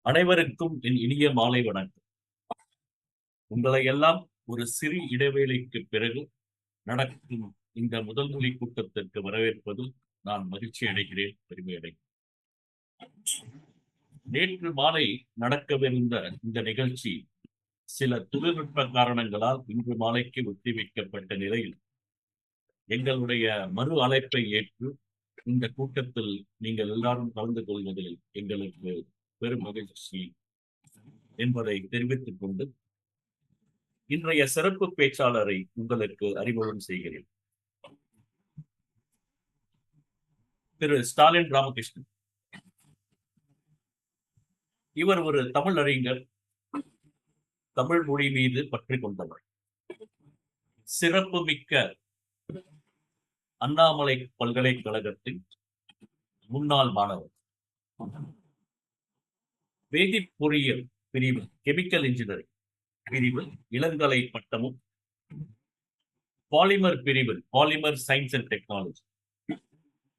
அனைவருக்கும் என் இனிய மாலை வணக்கம். உங்களை எல்லாம் ஒரு சிறு இடைவேளைக்கு பிறகு நடக்கும் இந்த முதல் மொழி கூட்டத்திற்கு வரவேற்பதில் நான் மகிழ்ச்சி அடைகிறேன், பெருமை அடைகிறேன். நேற்று மாலை நடக்கவிருந்த இந்த நிகழ்ச்சி சில தொழில்நுட்ப காரணங்களால் இன்று மாலைக்கு ஒத்திவைக்கப்பட்ட நிலையில் எங்களுடைய மறு அழைப்பை ஏற்று இந்த கூட்டத்தில் நீங்கள் எல்லாரும் கலந்து கொள்வதில் எங்களுக்கு பெரும் மகிழ்ச்சி என்பதை தெரிவித்துக் கொண்டு இன்றைய சிறப்பு பேச்சாளரை உங்களுக்கு அறிமுகம் செய்கிறேன். திரு ஸ்டாலின் ராமகிருஷ்ணன். இவர் ஒரு தமிழ் அறிஞர், தமிழ் மொழி மீது பற்றி கொண்டவர், சிறப்பு மிக்க அண்ணாமலை பல்கலைக்கழகத்தின் முன்னாள் மாணவர், வேதி பொறியியல் பிரிவு கெமிக்கல் இன்ஜினியரிங் பிரிவில் இளங்கலை பட்டமும், பாலிமர் பிரிவில் பாலிமர் சயின்ஸ் அண்ட் டெக்னாலஜி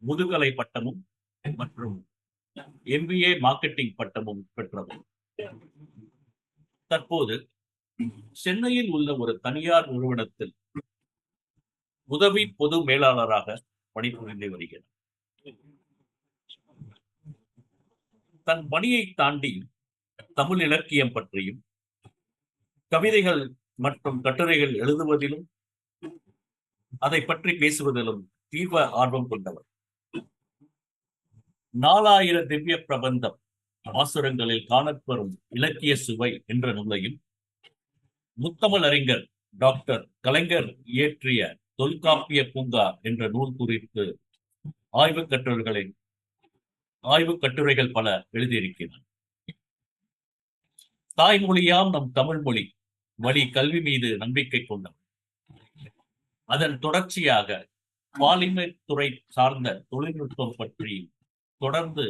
முதுகலை பட்டமும் மற்றும் MBA மார்க்கெட்டிங் பட்டமும் பெற்றவர். தற்போது சென்னையில் உள்ள ஒரு தனியார் நிறுவனத்தில் உதவி பொது மேலாளராக பணிபுரிந்து வருகிறார். தன் பணியை தாண்டி தமிழ் இலக்கியம் பற்றியும் கவிதைகள் மற்றும் கட்டுரைகள் எழுதுவதிலும் அதை பற்றி பேசுவதிலும் தீவிர ஆர்வம் கொண்டவர். 4000 திவ்ய பிரபந்தம் பாசுரங்களில் காணப்பெறும் இலக்கிய சுவை என்ற நூலையும், முத்தமிழ் அறிஞர் டாக்டர் கலைஞர் இயற்றிய தொல்காப்பிய பூங்கா என்ற நூல் குறித்து ஆய்வு கட்டுரைகள் பல எழுதியிருக்கிறார். தாய்மொழியாம் நம் தமிழ் மொழி வழி கல்வி மீது நம்பிக்கை கொண்டவர். அதன் தொடர்ச்சியாக பாலிமர் துறை சார்ந்த தொழில்நுட்பம் பற்றி தொடர்ந்து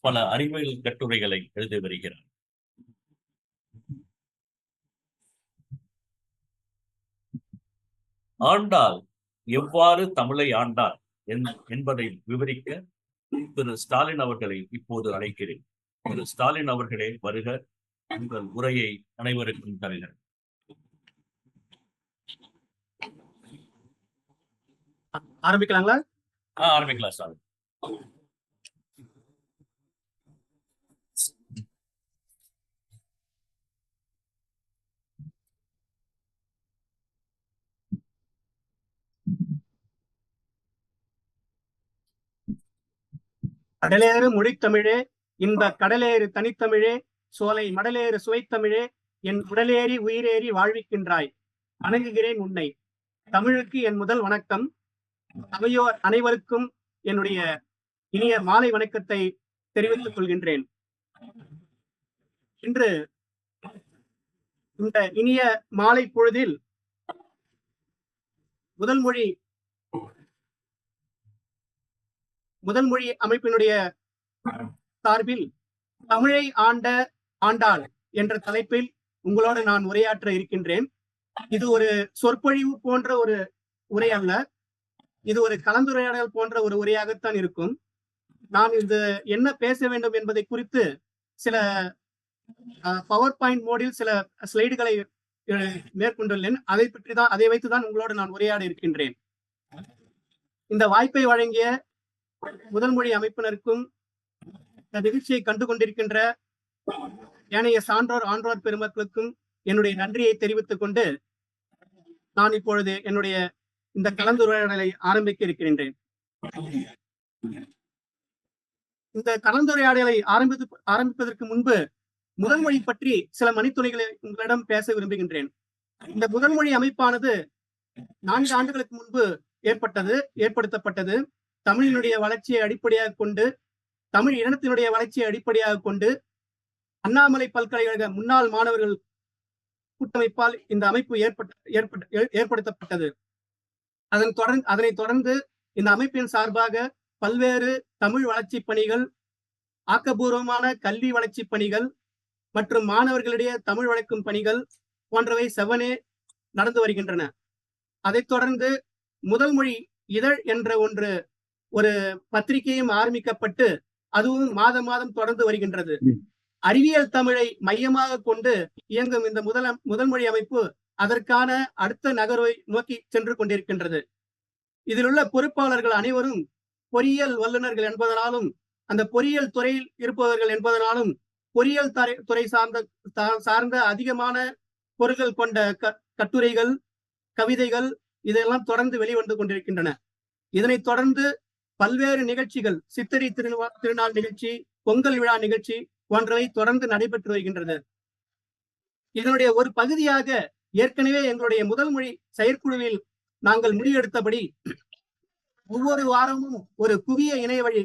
பல அறிவியல் கட்டுரைகளை எழுதி வருகிறார். ஆண்டாள் எவ்வாறு தமிழை ஆண்டார் என்பதை விவரிக்க திரு ஸ்டாலின் அவர்களை இப்போது அழைக்கிறேன். திரு ஸ்டாலின் அவர்களே வருக, உங்கள் உரையை அனைவருக்கும் தருக. ஆரம்பிக்கலாங்களா? ஆரம்பிக்கலாம் சார். கடலேறு மொழித்தமிழே, இன்ப கடலேறு தனித்தமிழே, சோலை மடலேறு சுவைத்தமிழே, என் உடலேறி உயிரேறி வாழ்விக்கின்றாய், வணங்குகிறேன் உன்னை. தமிழுக்கு என் முதல் வணக்கம். அவையோர் அனைவருக்கும் என்னுடைய இனிய மாலை வணக்கத்தை தெரிவித்துக் கொள்கின்றேன். இன்று இந்த இனிய மாலை பொழுதில் முதல் மொழி அமைப்பினுடைய சார்பில் தமிழை ஆண்டாள் என்ற தலைப்பில் உங்களோடு நான் உரையாற்ற இருக்கின்றேன். இது ஒரு சொற்பொழிவு போன்ற ஒரு உரை அல்ல, இது ஒரு கலந்துரையாடல் போன்ற ஒரு உரையாகத்தான் இருக்கும். நான் இது என்ன பேச வேண்டும் என்பதை குறித்து சில பவர் பாயிண்ட் மோடில் சில ஸ்லைடுகளை மேற்கொண்டுள்ளேன். அதை வைத்துதான் உங்களோடு நான் உரையாட இருக்கின்றேன். இந்த வாய்ப்பை வழங்கிய முதல் மொழி அமைப்பினருக்கும் இந்த நிகழ்ச்சியை கண்டு கொண்டிருக்கின்ற ஏனைய ஆன்றோர் பெருமக்களுக்கும் என்னுடைய நன்றியை தெரிவித்துக் கொண்டு நான் இப்பொழுது என்னுடைய இந்த கலந்துரையாடலை ஆரம்பிக்க இருக்கின்றேன். இந்த கலந்துரையாடலை ஆரம்பிப்பதற்கு முன்பு முதல் மொழி பற்றி சில மணித்துளிகளை உங்களிடம் பேச விரும்புகின்றேன். இந்த முதல் மொழி அமைப்பானது 4 ஆண்டுகளுக்கு முன்பு ஏற்படுத்தப்பட்டது. தமிழினுடைய வளர்ச்சியை அடிப்படையாக கொண்டு, தமிழ் இனத்தினுடைய வளர்ச்சியை அடிப்படையாக கொண்டு அண்ணாமலை பல்கலைக்கழக முன்னாள் மாணவர்கள் கூட்டமைப்பால் இந்த அமைப்பு ஏற்படுத்தப்பட்டது. அதனைத் தொடர்ந்து இந்த அமைப்பின் சார்பாக பல்வேறு தமிழ் வளர்ச்சி பணிகள், ஆக்கப்பூர்வமான கல்வி வளர்ச்சி பணிகள் மற்றும் மாணவர்களிடையே தமிழ் வளர்க்கும் பணிகள் போன்றவை செவ்வனே நடந்து வருகின்றன. அதைத் தொடர்ந்து முதல் மொழி இதழ் என்ற ஒரு பத்திரிகையும் ஆரம்பிக்கப்பட்டு அதுவும் மாதம் தொடர்ந்து வருகின்றது. அறிவியல் தமிழை மையமாக கொண்டு இயங்கும் இந்த முதல்மொழி அமைப்பு அதற்கான அடுத்த நகர்வை நோக்கி சென்று கொண்டிருக்கின்றது. இதில் உள்ள பொறுப்பாளர்கள் அனைவரும் பொறியியல் வல்லுநர்கள் என்பதனாலும், அந்த பொறியியல் துறையில் இருப்பவர்கள் என்பதனாலும், பொறியியல் துறை சார்ந்த அதிகமான பொருள்கள் கொண்ட கட்டுரைகள், கவிதைகள் இதெல்லாம் தொடர்ந்து வெளிவந்து கொண்டிருக்கின்றன. இதனைத் தொடர்ந்து பல்வேறு நிகழ்ச்சிகள், சித்திரை திருநாள் நிகழ்ச்சி, பொங்கல் விழா நிகழ்ச்சி போன்றவை தொடர்ந்து நடைபெற்று வருகின்றது. இதனுடைய ஒரு பகுதியாக ஏற்கனவே எங்களுடைய முதல்மொழி செயற்குழுவில் நாங்கள் முடிவெடுத்தபடி ஒவ்வொரு வாரமும் ஒரு புதிய இணைய வழி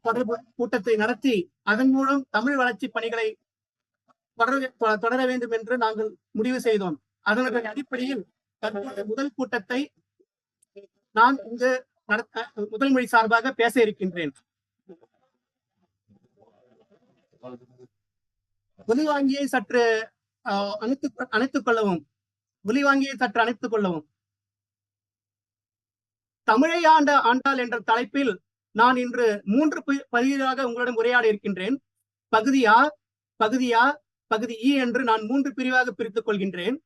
தொடர்பு கூட்டத்தை நடத்தி அதன் மூலம் தமிழ் வளர்ச்சி பணிகளை தொடர வேண்டும் என்று நாங்கள் முடிவு செய்தோம். அதனுடைய அடிப்படையில் முதல் கூட்டத்தை நான் இங்கு முதல்மொழி சார்பாக பேச இருக்கின்றேன். ஒலிவாங்கியை சற்று அணைத்துக் கொள்ளவும். தமிழை ஆண்டாள் என்ற தலைப்பில் நான் இன்று 3 பகுதியாக உங்களிடம் உரையாட இருக்கின்றேன். பகுதி ஆ, பகுதி இ என்று நான் 3 பிரிவாக பிரித்துக் கொள்கின்றேன்.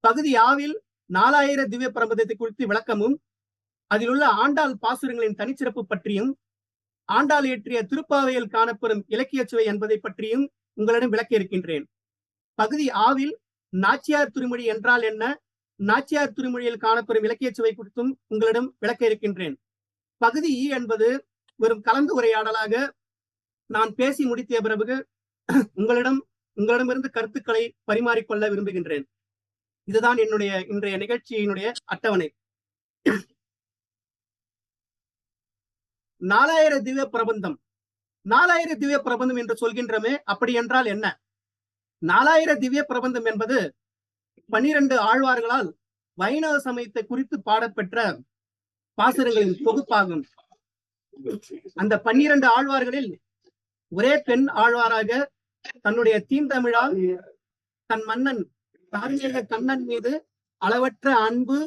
பகுதி ஆவில் 4000 திவ்ய பிரபந்தத்தை குறித்து விளக்கமும், அதில் உள்ள ஆண்டாள் பாசுரங்களின் தனிச்சிறப்பு பற்றியும், ஆண்டாள் இயற்றிய திருப்பாவையில் காணப்பெறும் இலக்கிய சுவை என்பதை பற்றியும் உங்களிடம் விளக்க இருக்கின்றேன். பகுதி ஆவில் நாச்சியார் திருமொழி என்றால் என்ன, நாச்சியார் திருமொழியில் காணப்பெறும் இலக்கிய சுவை குறித்தும் உங்களிடம் விளக்க இருக்கின்றேன். பகுதி இ என்பது வெறும் கலந்து உரையாடலாக நான் பேசி முடித்த பிறகு உங்களிடமிருந்து கருத்துக்களை பரிமாறிக்கொள்ள விரும்புகின்றேன். இதுதான் என்னுடைய இன்றைய நிகழ்ச்சியினுடைய அட்டவணை. 4000 திவ்ய பிரபந்தம். 4000 திவ்ய பிரபந்தம் என்று சொல்கின்றமே, அப்படி என்றால் என்ன? 4000 திவ்ய பிரபந்தம் என்பது 12 ஆழ்வார்களால் வைணவ சமயத்தை குறித்து பாடப்பெற்ற பாசுரங்களின் தொகுப்பாகும். அந்த 12 ஆழ்வார்களில் ஒரே பெண் ஆழ்வாராக தன்னுடைய தீந்தமிழால் தன் மன்னன் கண்ணன் மீது அளவற்ற அன்பு,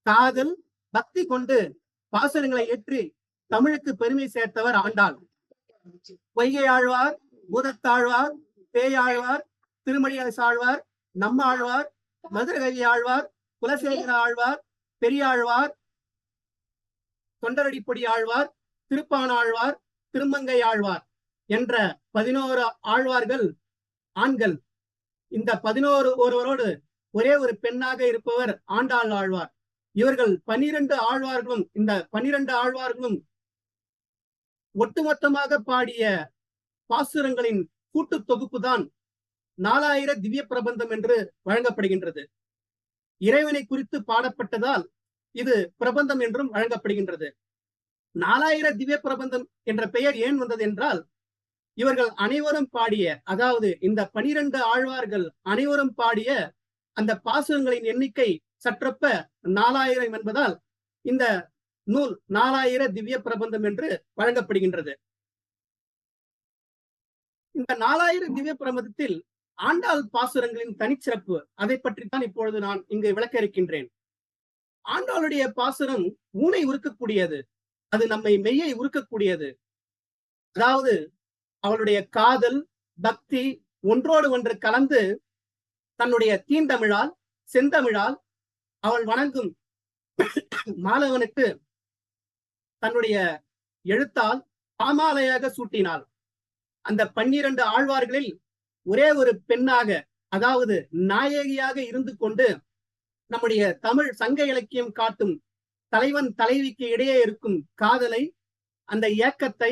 காதல், பக்தி கொண்டு பாசுரங்களை ஏற்றி தமிழுக்கு பெருமை சேர்த்தவர் ஆண்டாள். பொய்கை ஆழ்வார், பூதத்தாழ்வார், பேயாழ்வார், திருமணியாழ்வார், நம்மாழ்வார், மதுரகவி ஆழ்வார், குலசேகர ஆழ்வார், பெரியாழ்வார், தொண்டரடிப்பொடி ஆழ்வார், திருப்பானாழ்வார், திருமங்கை ஆழ்வார் என்ற 11 ஆழ்வார்கள் ஆண்கள். இந்த 11 ஒருவரோடு ஒரே ஒரு பெண்ணாக இருப்பவர் ஆண்டாள் ஆழ்வார். இவர்கள் 12 ஆழ்வார்களும், இந்த 12 ஆழ்வார்களும் ஒட்டுமொத்தமாக பாடிய பாசுரங்களின் கூட்டு தொகுப்பு தான் 4000 திவ்ய பிரபந்தம் என்று வழங்கப்படுகின்றது. இறைவனை குறித்து பாடப்பட்டதால் இது பிரபந்தம் என்றும் வழங்கப்படுகின்றது. 4000 திவ்ய பிரபந்தம் என்ற பெயர் ஏன் வந்தது என்றால், இவர்கள் அனைவரும் பாடிய, அதாவது இந்த 12 ஆழ்வார்கள் அனைவரும் பாடிய அந்த பாசுரங்களின் எண்ணிக்கை சற்றொப்ப 4000 என்பதால் இந்த நூல் 4000 திவ்ய பிரபந்தம் என்று வழங்கப்படுகின்றது. இந்த 4000 திவ்ய பிரபந்தத்தில் ஆண்டாள் பாசுரங்களின் தனிச்சிறப்பு, அதை பற்றித்தான் இப்பொழுது நான் இங்கு விளக்க இருக்கின்றேன். ஆண்டாளுடைய பாசுரம் ஊனை உருக்கக்கூடியது, அது நம்மை மெய்யை உருக்கக்கூடியது. அதாவது அவளுடைய காதல், பக்தி ஒன்றோடு ஒன்று கலந்து தன்னுடைய தீந்தமிழால், செந்தமிழால் அவள் வணங்கும் மாலவனுக்கு தன்னுடைய எழுத்தால் பாமாலையாக சூட்டினாள். அந்த 12 ஆழ்வார்களில் ஒரே ஒரு பெண்ணாக, அதாவது நாயகியாக இருந்து கொண்டு நம்முடைய தமிழ் சங்க இலக்கியம் காட்டும் தலைவன் தலைவிக்கு இடையே இருக்கும் காதலை, அந்த ஏக்கத்தை,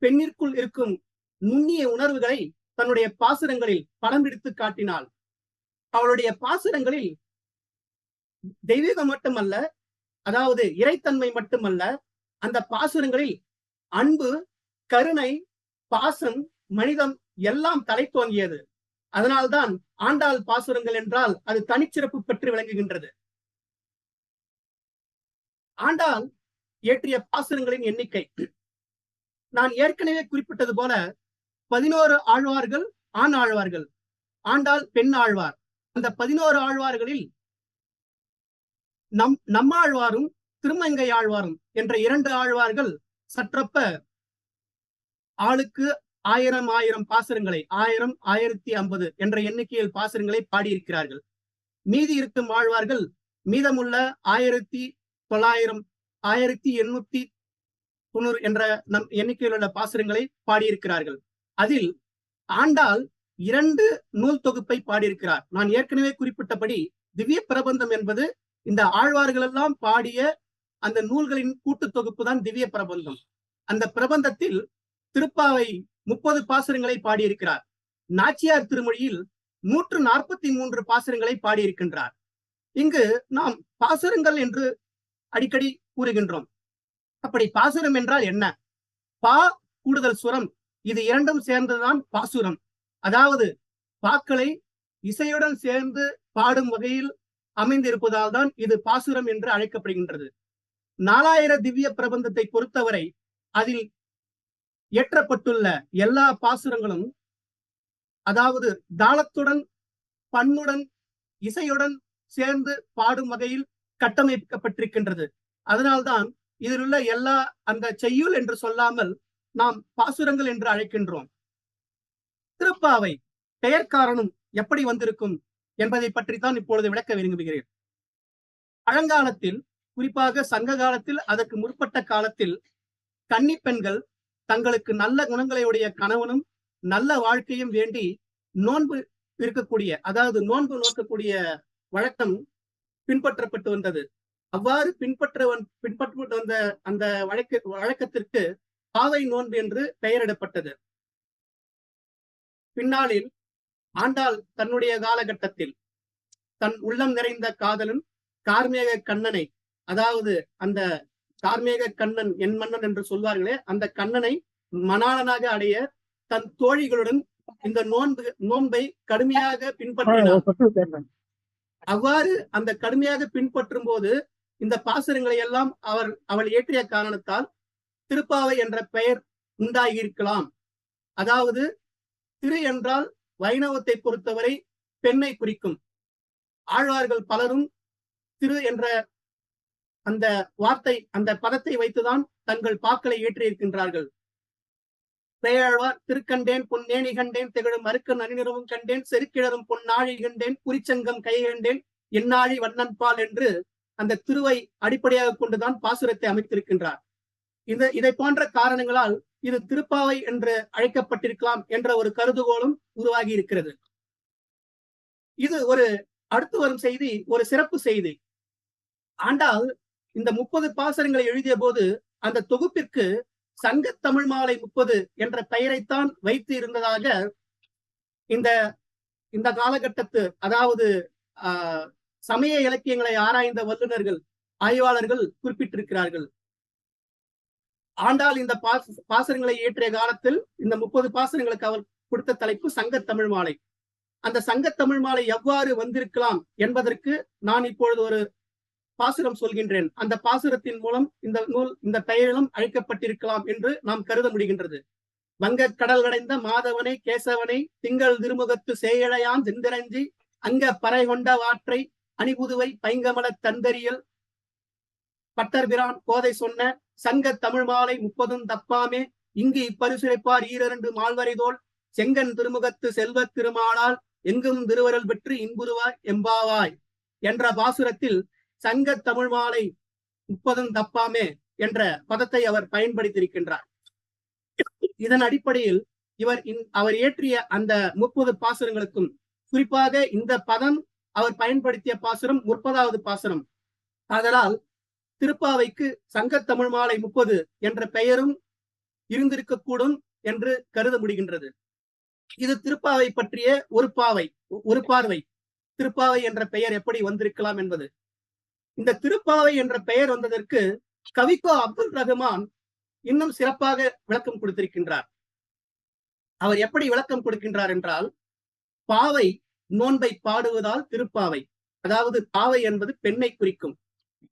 பெண்ணிற்குள் இருக்கும் நுண்ணிய உணர்வுகளை தன்னுடைய பாசுரங்களில் படம் பிடித்து காட்டினாள். அவளுடைய பாசுரங்களில் தெய்வீகம் மட்டுமல்ல, அதாவது இறைத்தன்மை மட்டுமல்ல, அந்த பாசுரங்களில் அன்பு, கருணை, பாசம், மனிதம் எல்லாம் தலை தோங்கியது. அதனால்தான் ஆண்டாள் பாசுரங்கள் என்றால் அது தனிச்சிறப்பு பெற்று விளங்குகின்றது. ஆண்டாள் இயற்றிய பாசுரங்களின் எண்ணிக்கை நான் ஏற்கனவே குறிப்பிட்டது போல 11 ஆழ்வார்கள் ஆண் ஆழ்வார்கள், ஆண்டாள் பெண் ஆழ்வார். அந்த 11 ஆழ்வார்களில் நம்மாழ்வாரும் திருமங்கை ஆழ்வாரும் என்ற 2 ஆழ்வார்கள் சற்றொப்ப ஆளுக்கு ஆயிரம் பாசுரங்களை 1000, 1050 என்ற எண்ணிக்கையில் பாசுரங்களை பாடியிருக்கிறார்கள். மீதி இருக்கும் ஆழ்வார்கள் மீதமுள்ள 1900, 1890 என்ற நம் எண்ணிக்கையில் உள்ள பாசுரங்களை பாடியிருக்கிறார்கள். அதில் ஆண்டாள் 2 நூல் தொகுப்பை பாடியிருக்கிறார். நான் ஏற்கனவே குறிப்பிட்டபடி திவ்ய பிரபந்தம் என்பது இந்த ஆழ்வார்கள் எல்லாம் பாடிய அந்த நூல்களின் கூட்டு தொகுப்பு தான் திவ்ய பிரபந்தம். அந்த பிரபந்தத்தில் திருப்பாவை 30 பாசுரங்களை பாடியிருக்கிறார். நாச்சியார் திருமொழியில் 143 பாசுரங்களை பாடியிருக்கின்றார். இங்கு நாம் பாசுரங்கள் என்று அடிக்கடி கூறுகின்றோம். அப்படி பாசுரம் என்றால் என்ன? பா கூடுதல் சுரம், இது இரண்டும் சேர்ந்ததுதான் பாசுரம். அதாவது பாக்களை இசையுடன் சேர்ந்து பாடும் வகையில் அமைந்திருப்பதால் தான் இது பாசுரம் என்று அழைக்கப்படுகின்றது. 4000 திவ்ய பிரபந்தத்தை பொறுத்தவரை அதில் இயற்றப்பட்டுள்ள எல்லா பாசுரங்களும் அதாவது தாளத்துடன், பண்ணுடன், இசையுடன் சேர்ந்து பாடும் வகையில் கட்டமைக்கப்பட்டிருக்கின்றது. அதனால்தான் இதில் உள்ள எல்லா அந்த செய்யுள் என்று சொல்லாமல் நாம் பாசுரங்கள் என்று அழைக்கின்றோம். திருப்பாவை பெயர் காரணம் எப்படி வந்திருக்கும் என்பதை பற்றி தான் இப்பொழுது விளக்க விரும்புகிறேன். பழங்காலத்தில், குறிப்பாக சங்க காலத்தில், அதற்கு முற்பட்ட காலத்தில் கன்னி பெண்கள் தங்களுக்கு நல்ல குணங்களை உடைய கணவனும் நல்ல வாழ்க்கையும் வேண்டி நோன்பு இருக்கக்கூடிய, அதாவது நோன்பு நோக்கக்கூடிய வழக்கம் பின்பற்றப்பட்டு வந்தது. அவ்வாறு பின்பற்றப்பட்டு வந்த அந்த வழக்கத்திற்கு பாவை நோன்பு என்று பெயரிடப்பட்டது. பின்னாளில் ஆண்டாள் தன்னுடைய காலகட்டத்தில் தன் உள்ளம் நிறைந்த காதலன் கார்மேக கண்ணனை, அதாவது அந்த கார்மேக கண்ணன் என் மன்னன் என்று சொல்வார்களே, அந்த கண்ணனை மணாளனாக அடைய தன் தோழிகளுடன் இந்த நோன்பை கடுமையாக பின்பற்றினார். அவ்வாறு அந்த கடுமையாக பின்பற்றும் போது இந்த பாசுரங்களை எல்லாம் அவள் இயற்றிய காரணத்தால் திருப்பாவை என்ற பெயர் உண்டாகியிருக்கலாம். அதாவது திரு என்றால் வைணவத்தை பொறுத்தவரை பெண்ணை குறிக்கும். ஆழ்வார்கள் பலரும் திரு என்ற அந்த வார்த்தை, அந்த பதத்தை வைத்துதான் தங்கள் பாக்களை இயற்றியிருக்கின்றார்கள். பேயாழ்வார் திருக்கண்டேன் பொன்னேணி கண்டேன் திகழும் அருக்க நனிநிறவும் கண்டேன் செருக்கிழரும் பொன்னாழி கண்டேன் குறிச்சங்கம் கை கண்டேன் என்னாழி வண்ணன்பால் என்று அந்த திருவை அடிப்படையாக கொண்டுதான் பாசுரத்தை அமைத்திருக்கின்றார். இதை போன்ற காரணங்களால் இது திருப்பாவை என்று அழைக்கப்பட்டிருக்கலாம் என்ற ஒரு கருதுகோளும் உருவாகி இருக்கிறது. இது ஒரு அடுத்து வரும் செய்தி, ஒரு சிறப்பு செய்தி. ஆண்டாள் இந்த 30 பாசுரங்களை எழுதிய போது அந்த தொகுப்பிற்கு சங்க தமிழ் மாலை 30 என்ற பெயரைத்தான் வைத்து இருந்ததாக இந்த காலகட்டத்து, அதாவது சமய இலக்கியங்களை ஆராய்ந்த வல்லுநர்கள், ஆய்வாளர்கள் குறிப்பிட்டிருக்கிறார்கள். ஆண்டாள் இந்த பாசுரங்களை இயற்றிய காலத்தில் இந்த 30 பாசுரங்களுக்கு அவர் கொடுத்த தலைப்பு சங்க தமிழ் மாலை. அந்த சங்க தமிழ் மாலை எவ்வாறு வந்திருக்கலாம் என்பதற்கு நான் இப்பொழுது ஒரு பாசுரம் சொல்கின்றேன். அந்த பாசுரத்தின் மூலம் இந்த நூல் இந்த பெயரிலும் அழைக்கப்பட்டிருக்கலாம் என்று நாம் கருத முடிகின்றது. வங்க கடல் கடைந்த மாதவனை கேசவனை திங்கள் திருமுகத்து சேயழையான் செந்திரஞ்சி அங்க பறை கொண்ட வாற்றை அணிபுதுவை பைங்கமல தந்தரியல் பட்டர்பிரான் கோதை சொன்ன சங்க தமிழ் மாலை 30 தப்பாமே இங்கு இப்பரிசுரைப்பார் 2 மால்வரைதோள் செங்கன் திருமுகத்து செல்வ திருமாலால் எங்கும் திருவரல் பெற்று இன்புருவாய் எம்பாவாய் என்ற பாசுரத்தில் சங்க தமிழ் மாலை 30 தப்பாமே என்ற பதத்தை அவர் பயன்படுத்தியிருக்கின்றார். இதன் அடிப்படையில் அவர் இயற்றிய அந்த 30 பாசுரங்களுக்கும், குறிப்பாக இந்த பதம் அவர் பயன்படுத்திய பாசுரம் 30வது பாசுரம். அதனால் திருப்பாவைக்கு சங்க தமிழ் மாலை 30 என்ற பெயரும் இருந்திருக்கக்கூடும் என்று கருத முடிகின்றது. இது திருப்பாவை பற்றிய ஒரு பார்வை. திருப்பாவை என்ற பெயர் எப்படி வந்திருக்கலாம் என்பது. இந்த திருப்பாவை என்ற பெயர் வந்ததற்கு கவிக்கோ அப்துல் ரஹ்மான் இன்னும் சிறப்பாக விளக்கம் கொடுத்திருக்கின்றார். அவர் எப்படி விளக்கம் கொடுக்கின்றார் என்றால், பாவை நோன்பை பாடுவதால் திருப்பாவை, அதாவது பாவை என்பது பெண்ணை குறிக்கும்.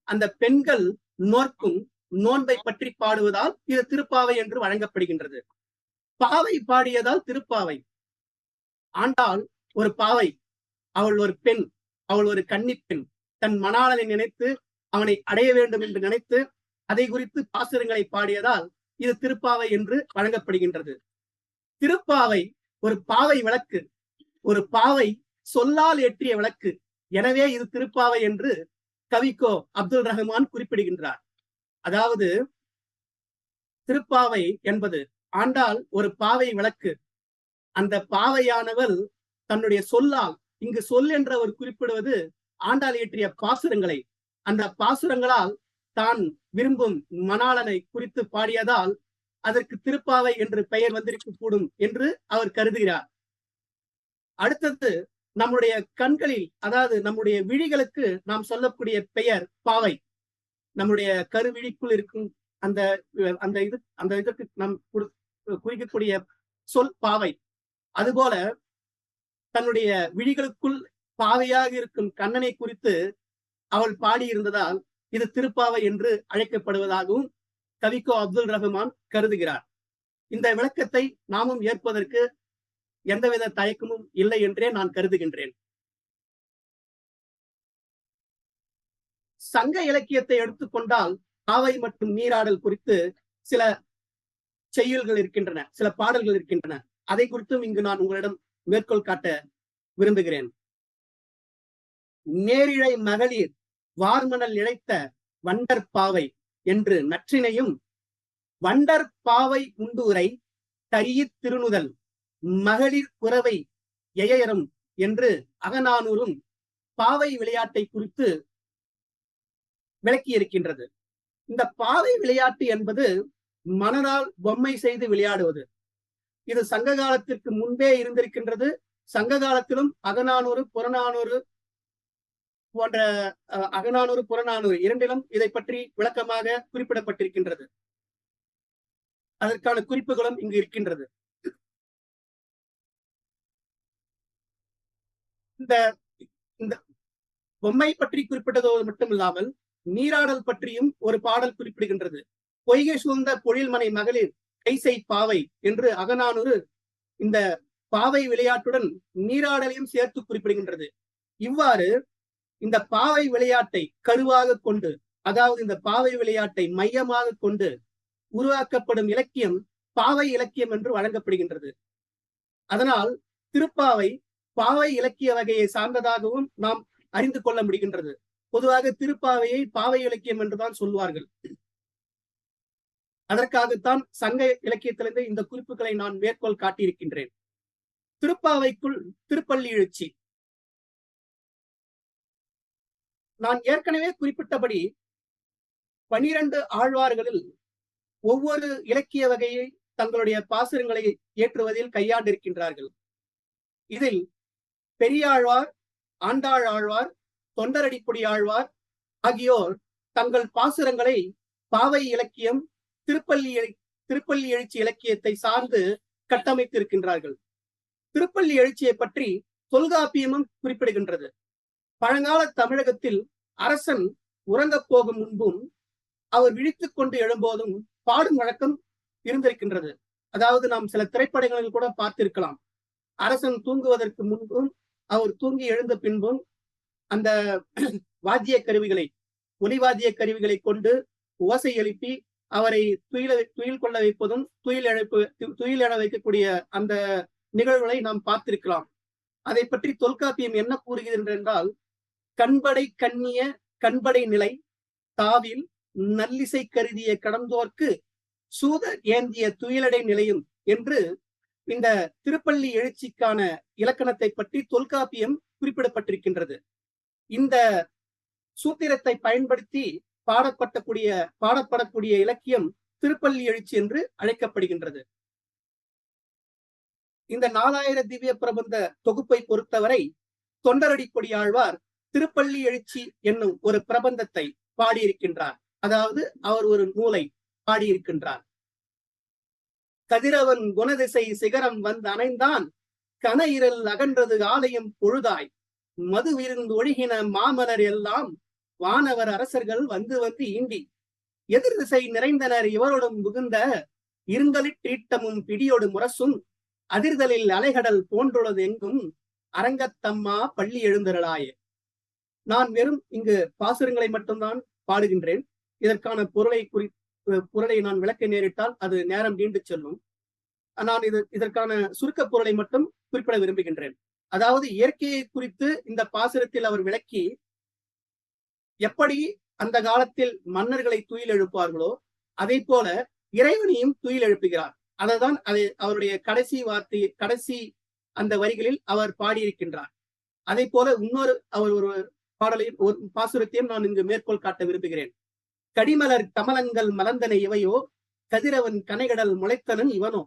அந்த பெண்கள் நோர்க்கும் நோன்பை பற்றி பாடுவதால் இது திருப்பாவை என்று வழங்கப்படுகின்றது. பாவை பாடியதால் திருப்பாவை. ஆண்டாள் ஒரு பாவை, அவள் ஒரு பெண், அவள் ஒரு கன்னிப் பெண். தன் மணாளனை நினைத்து அவனை அடைய வேண்டும் என்று நினைத்து அதை குறித்து பாசுரங்களை பாடியதால் இது திருப்பாவை என்று வழங்கப்படுகின்றது. திருப்பாவை ஒரு பாவை விளக்கு, ஒரு பாவை சொல்லால் ஏற்றிய விளக்கு. எனவே இது திருப்பாவை என்று கவிக்கோ அப்துல் ரஹ்மான் குறிப்பிடுகின்றார். அதாவது திருப்பாவை என்பது ஆண்டாள் ஒரு பாவை விளக்கு. அந்த பாவையானவள் தன்னுடைய சொல்லால், இங்கு சொல் என்று அவர் குறிப்பிடுவது ஆண்டாள் இயற்றிய பாசுரங்களை, அந்த பாசுரங்களால் தான் விரும்பும் மணாளனை குறித்து பாடியதால் அதற்கு திருப்பாவை என்று பெயர் வந்திருக்க கூடும் என்று அவர் கருதுகிறார். அடுத்தது நம்முடைய கண்களில், அதாவது நம்முடைய விழிகளுக்கு நாம் சொல்லக்கூடிய பெயர் பாவை. நம்முடைய கருவிழிக்குள் இருக்கும் அந்த அந்த இது அந்த இதற்கு நாம் குறிக்கக்கூடிய சொல் பாவை. அதுபோல தன்னுடைய விழிகளுக்குள் பாவையாக இருக்கும் கண்ணனை குறித்து அவள் பாடியிருந்ததால் இது திருப்பாவை என்று அழைக்கப்படுவதாகவும் கவிக்கோ அப்துல் ரஹ்மான் கருதுகிறார். இந்த விளக்கத்தை நாமும் ஏற்பதற்கு எந்தவித தயக்கமும் இல்லை என்றே நான் கருதுகின்றேன். சங்க இலக்கியத்தை எடுத்துக்கொண்டால் பாவை மற்றும் நீராடல் குறித்து சில செய்யுள்கள் இருக்கின்றன, சில பாடல்கள் இருக்கின்றன. அதை குறித்தும் இங்கு நான் உங்களிடம் மேற்கோள் காட்ட விரும்புகிறேன். நேரிழை மகளிர் வார்மணல் இழைத்த வண்டர் பாவை என்று நற்றினையும், வண்டர் பாவை உண்டூரை தரியத் திருநுதல் மகளிர் குறவை எயரும் என்று அகநானூறும் பாவை விளையாட்டை குறித்து விளக்கி இருக்கின்றது. இந்த பாவை விளையாட்டு என்பது மனதால் பொம்மை செய்து விளையாடுவது. இது சங்க காலத்திற்கு முன்பே இருந்திருக்கின்றது. சங்க காலத்திலும் அகநானூறு புறநானூறு போன்ற அகநானூறு புறநானூறு இரண்டிலும் இதை பற்றி விளக்கமாக குறிப்பிடப்பட்டிருக்கின்றது. அதற்கான குறிப்புகளும் இங்கு இருக்கின்றது. இந்த பொம்மை பற்றி குறிப்பிட்டதோடு மட்டும் இல்லாமல் நீராடல் பற்றியும் ஒரு பாடல் குறிப்பிடுகின்றது. பொய்கை சூழ்ந்த பொழில்மனை மகளிர் கைசை பாவை என்று அகநானூறு இந்த பாவை விளையாட்டுடன் நீராடலையும் சேர்த்து குறிப்பிடுகின்றது. இவ்வாறு இந்த பாவை விளையாட்டை கருவாக கொண்டு, அதாவது இந்த பாவை விளையாட்டை மையமாக கொண்டு உருவாக்கப்படும் இலக்கியம் பாவை இலக்கியம் என்று வழங்கப்படுகின்றது. அதனால் திருப்பாவை பாவை இலக்கிய வகையை சார்ந்ததாகவும் நாம் அறிந்து கொள்ள முடிகின்றது. பொதுவாக திருப்பாவையை பாவை இலக்கியம் என்றுதான் சொல்வார்கள். அதற்காகத்தான் சங்க இலக்கியத்திலிருந்து இந்த குறிப்புகளை நான் மேற்கோள் காட்டியிருக்கின்றேன். திருப்பாவைக்குள் திருப்பள்ளி எழுச்சி. நான் ஏற்கனவே குறிப்பிட்டபடி 12 ஆழ்வார்களில் ஒவ்வொரு இலக்கிய வகையை தங்களுடைய பாசுரங்களை ஏற்றுவதில் கையாண்டிருக்கின்றார்கள். இதில் பெரியாழ்வார், ஆண்டாள் ஆழ்வார், தொண்டரடிப்பொடி ஆழ்வார் ஆகியோர் தங்கள் பாசுரங்களை பாவை இலக்கியம், திருப்பள்ளி எழுச்சி இலக்கியத்தை சார்ந்து கட்டமைத்திருக்கின்றார்கள். திருப்பள்ளி எழுச்சியை பற்றி தொல்காப்பியமும் குறிப்பிடுகின்றது. பழங்கால தமிழகத்தில் அரசன் உறங்கப் போகும் முன்பும் அவர் விழித்துக் கொண்டு எழும்போதும் பாடும் வழக்கம் இருந்திருக்கின்றது. அதாவது நாம் சில திரைப்படங்களில் கூட பார்த்திருக்கலாம். அரசன் தூங்குவதற்கு முன்பும் அவர் தூங்கி எழுந்த பின்பும் அந்த வாத்திய கருவிகளை, ஒலிவாத்திய கருவிகளை கொண்டு ஓசை எழுப்பி அவரை துயில் கொள்ள வைப்பதும் துயில் எழ வைக்கக்கூடிய அந்த நிகழ்வுகளை நாம் பார்த்திருக்கலாம். அதை பற்றி தொல்காப்பியம் என்ன கூறுகிறது என்றால், கண்படை கண்ணிய கண்படை நிலை தாவில் நல்லிசை கருதிய கடந்தோர்க்கு சூதர் ஏந்திய துயிலடை நிலையும் என்று இந்த திருப்பள்ளி எழுச்சிக்கான இலக்கணத்தை பற்றி தொல்காப்பியம் குறிப்பிடப்பட்டிருக்கின்றது. இந்த சூத்திரத்தை பயன்படுத்தி பாடப்படக்கூடிய இலக்கியம் திருப்பள்ளி எழுச்சி என்று அழைக்கப்படுகின்றது. இந்த 4000 திவ்ய பிரபந்த தொகுப்பை பொறுத்தவரை தொண்டரடிப்பொடி ஆழ்வார் திருப்பள்ளி எழுச்சி என்னும் ஒரு பிரபந்தத்தை பாடியிருக்கின்றார். அதாவது அவர் ஒரு நூலை பாடியிருக்கின்றார். கதிரவன் குணதிசை சிகரம் வந்து அணைந்தான், கன இருள் அகன்றது ஆலயம் பொழுதாய், மது விருந்து ஒழுகின மாமலர் எல்லாம் வானவர் அரசர்கள் வந்து வந்து ஈண்டி, எதிர் திசை நிறைந்தனர் இவரோடும் புகுந்த இருங்கலிட்டீட்டமும் பிடியோடு முரசும் அதிர்தலில் அலைகடல் போன்றுள்ளது எங்கும் அரங்கத்தம்மா பள்ளி எழுந்தருளாயே. நான் வெறும் இங்கு பாசுரங்களை மட்டும்தான் பாடுகின்றேன். இதற்கான பொருளை நான் விளக்க நேரிட்டால் அது நேரம் நீண்டு செல்லும். நான் இதற்கான சுருக்க பொருளை மட்டும் குறிப்பிட விரும்புகின்றேன். அதாவது இயற்கையை குறித்து இந்த பாசுரத்தில் அவர் விளக்கி எப்படி அந்த காலத்தில் மன்னர்களை துயில் எழுப்பார்களோ அதை போல இறைவனையும் துயில் எழுப்புகிறார். அதைதான் அவருடைய கடைசி அந்த வரிகளில் அவர் பாடியிருக்கின்றார். அதை போல அவர் ஒரு பாடலையும் ஒரு பாசுரத்தையும் நான் இங்கு மேற்கோள் காட்ட விரும்புகிறேன். கடிமலர் கமலங்கள் மலர்ந்தன இவையோ, கதிரவன் கனைகடல் முளைத்தனன் இவனோ,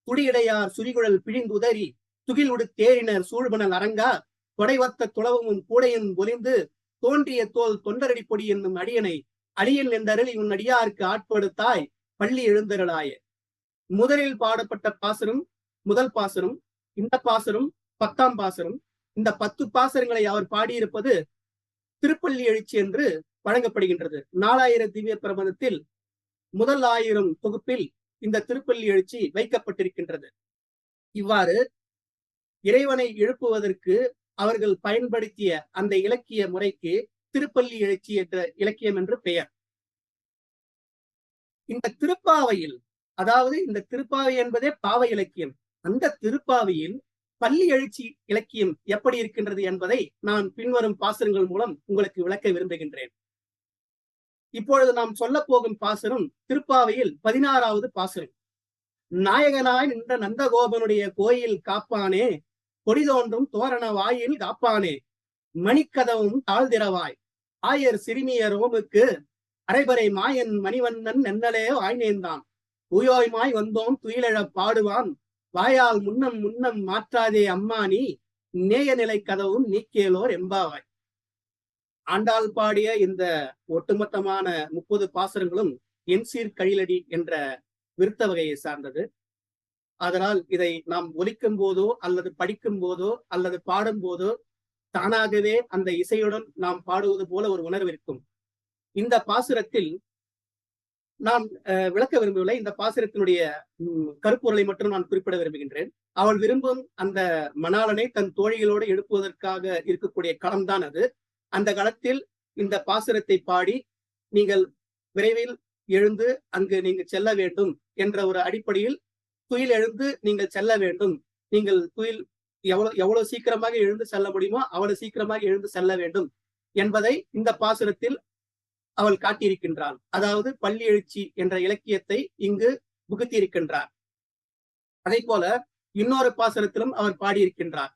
துடியடையார் சுரிகுழல் பிழிந்துதறி துகில் உடு தேரினர் சூழ்பனல் அரங்கா, கொடைவத்த துளவமும் கூடையும் பொலிந்து தோன்றிய தோல் தொண்டரடி பொடி என்னும் அடியனை அடியன் என்றருள் இவன் அடியாருக்கு ஆட்படுத்தாய் பள்ளி எழுந்தருளாய. முதலில் பாடப்பட்ட பாசுரம் முதல் பாசுரம். இந்த பாசுரம் 10ஆம் பாசுரம். இந்த 10 பாசுரங்களை அவர் பாடியிருப்பது திருப்பள்ளி எழுச்சி என்று வழங்கப்படுகின்றது. 4000 திவ்ய பிரபந்தத்தில் முதல் 1000 தொகுப்பில் இந்த திருப்பள்ளி எழுச்சி வைக்கப்பட்டிருக்கின்றது. இவ்வாறு இறைவனை எழுப்புவதற்கு அவர்கள் பயன்படுத்திய அந்த இலக்கிய முறைக்கு திருப்பள்ளி எழுச்சி என்ற இலக்கியம் என்று பெயர். இந்த திருப்பாவையில், அதாவது இந்த திருப்பாவை என்பதே பாவை இலக்கியம், அந்த திருப்பாவையில் பள்ளி எழுச்சி இலக்கியம் எப்படி இருக்கின்றது என்பதை நான் பின்வரும் பாசுரங்கள் மூலம் உங்களுக்கு விளக்க விரும்புகின்றேன். இப்பொழுது நாம் சொல்ல போகும் பாசுரம் திருப்பாவையில் 16வது பாசுரம். நாயகனாய் நின்ற நந்தகோபனுடைய கோயில் காப்பானே, கொடி தோன்றும் தோரண வாயில் காப்பானே, மணிக்கதவும் தாழ்திரவாய் ஆயர் சிறுமிய ரோமுக்கு அரைபறை மாயன் மணிவண்ணன் நென்னலே வாய்நேந்தான், தூயோய்மாய் வந்தோம் துயிலெழப் பாடுவான், வாயால் முன்னம் மாற்றாதே அம்மானி, நேய நிலை கதவும் நீக்கியலோர் எம்பாவாய். ஆண்டாள் பாடிய இந்த ஒட்டுமொத்தமான 30 பாசுரங்களும் என்சீர் கழிலடி என்ற விருத்த வகையை சார்ந்தது. அதனால் இதை நாம் ஒலிக்கும் போதோ அல்லது படிக்கும் போதோ அல்லது பாடும் போதோ தானாகவே அந்த இசையுடன் நாம் பாடுவது போல ஒரு உணர்வு இருக்கும். இந்த பாசுரத்தில் நான் விளக்க விரும்பவில்லை. இந்த பாசுரத்தினுடைய கருப்பொருளை மட்டும் நான் குறிப்பிட விரும்புகின்றேன். அவள் விரும்பும் அந்த மணாளனை தன் தோழிகளோடு எழுப்புவதற்காக இருக்கக்கூடிய களம்தான் அது. அந்த களத்தில் இந்த பாசுரத்தை பாடி நீங்கள் விரைவில் எழுந்து அங்கு நீங்கள் செல்ல வேண்டும் என்ற ஒரு அடிப்படையில் துயில் எழுந்து நீங்கள் செல்ல வேண்டும். நீங்கள் துயில் எவ்வளவு சீக்கிரமாக எழுந்து செல்ல முடியுமோ அவ்வளவு சீக்கிரமாக எழுந்து செல்ல வேண்டும் என்பதை இந்த பாசுரத்தில் அவள் காட்டியிருக்கின்றாள். அதாவது பள்ளி எழுச்சி என்ற இலக்கியத்தை இங்கு புகுத்தியிருக்கின்றார். அதே போல இன்னொரு பாசுரத்திலும் அவர் பாடியிருக்கின்றார்.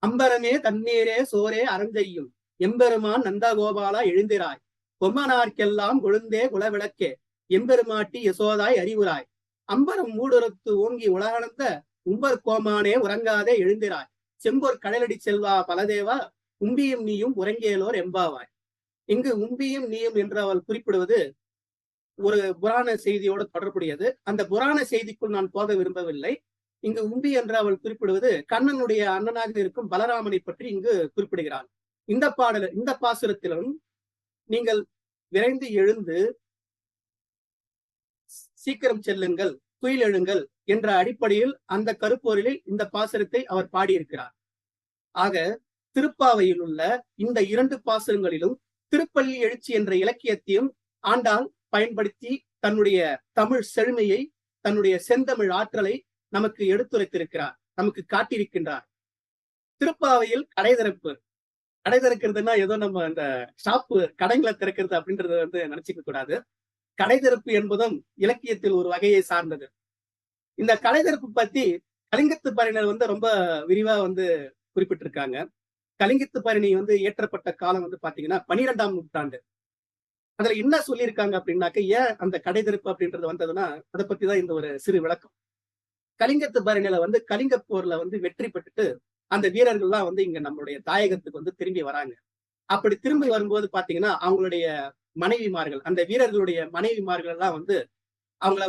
அம்பரமே தண்ணீரே சோரே அரஞ்செய்யும் எம்பெருமான் நந்தகோபாலா எழுந்திராய், கொம்மனார்க்கெல்லாம் கொழுந்தே குலவிளக்கே, எம்பெருமாட்டி யசோதாய் அறிவுராய், அம்பரம் மூடுரத்து ஓங்கி உலகளந்த உம்பர் கோமானே உறங்காதே எழுந்திராய், செம்பொர் கடலடி செல்வா பலதேவா, உம்பியும் நீயும் உறங்கேலோர் எம்பாவாய். இங்கு உம்பியும் நீயும் என்று அவள் குறிப்பிடுவது ஒரு புராண செய்தியோடு தொடர்புடையது. அந்த புராண செய்திக்குள் நான் போக விரும்பவில்லை. இங்கு உம்பி என்று அவள் குறிப்பிடுவது கண்ணனுடைய அண்ணனாக இருக்கும் பலராமனை பற்றி இங்கு குறிப்பிடுகிறாள். இந்த பாசுரத்திலும் நீங்கள் விரைந்து எழுந்து சீக்கிரம் செல்லுங்கள், துயில் எழுங்கள் என்ற அடிப்படையில் அந்த கருப்பொருளில் இந்த பாசுரத்தை அவர் பாடியிருக்கிறார். ஆக திருப்பாவையில் உள்ள இந்த 2 பாசுரங்களிலும் திருப்பள்ளி எழுச்சி என்ற இலக்கியத்தையும் ஆண்டாள் பயன்படுத்தி தன்னுடைய தமிழ் செழுமையை, தன்னுடைய செந்தமிழ் ஆற்றலை நமக்கு எடுத்துரைத்திருக்கிறார், நமக்கு காட்டியிருக்கின்றார். திருப்பாவையில் கடை திறக்கிறதுனா ஏதோ நம்ம அந்த ஷாப்பு கடைங்களை திறக்கிறது அப்படின்றத நினைச்சுக்க கூடாது. கடை திறப்பு என்பதும் இலக்கியத்தில் ஒரு வகையை சார்ந்தது. இந்த கடை திறப்பு பத்தி கலிங்கத்து பரணினர் ரொம்ப விரிவா குறிப்பிட்டிருக்காங்க. கலிங்கத்து பரணி இயற்றப்பட்ட காலம் பாத்தீங்கன்னா 12ஆம் நூற்றாண்டு. அதுல என்ன சொல்லியிருக்காங்க அப்படின்னாக்க, ஏன் அந்த கடை திறப்பு அப்படின்றது வந்ததுன்னா அதை பத்தி தான் இந்த ஒரு சிறு விளக்கம். கலிங்கத்து பரணியில கலிங்க போர்ல வெற்றி பெற்றுட்டு அந்த வீரர்கள்லாம் இங்க நம்மளுடைய தாயகத்துக்கு திரும்பி வராங்க. அப்படி திரும்பி வரும்போது பாத்தீங்கன்னா அவங்களுடைய மனைவிமார்கள், அந்த வீரர்களுடைய மனைவிமார்கள் எல்லாம் அவங்கள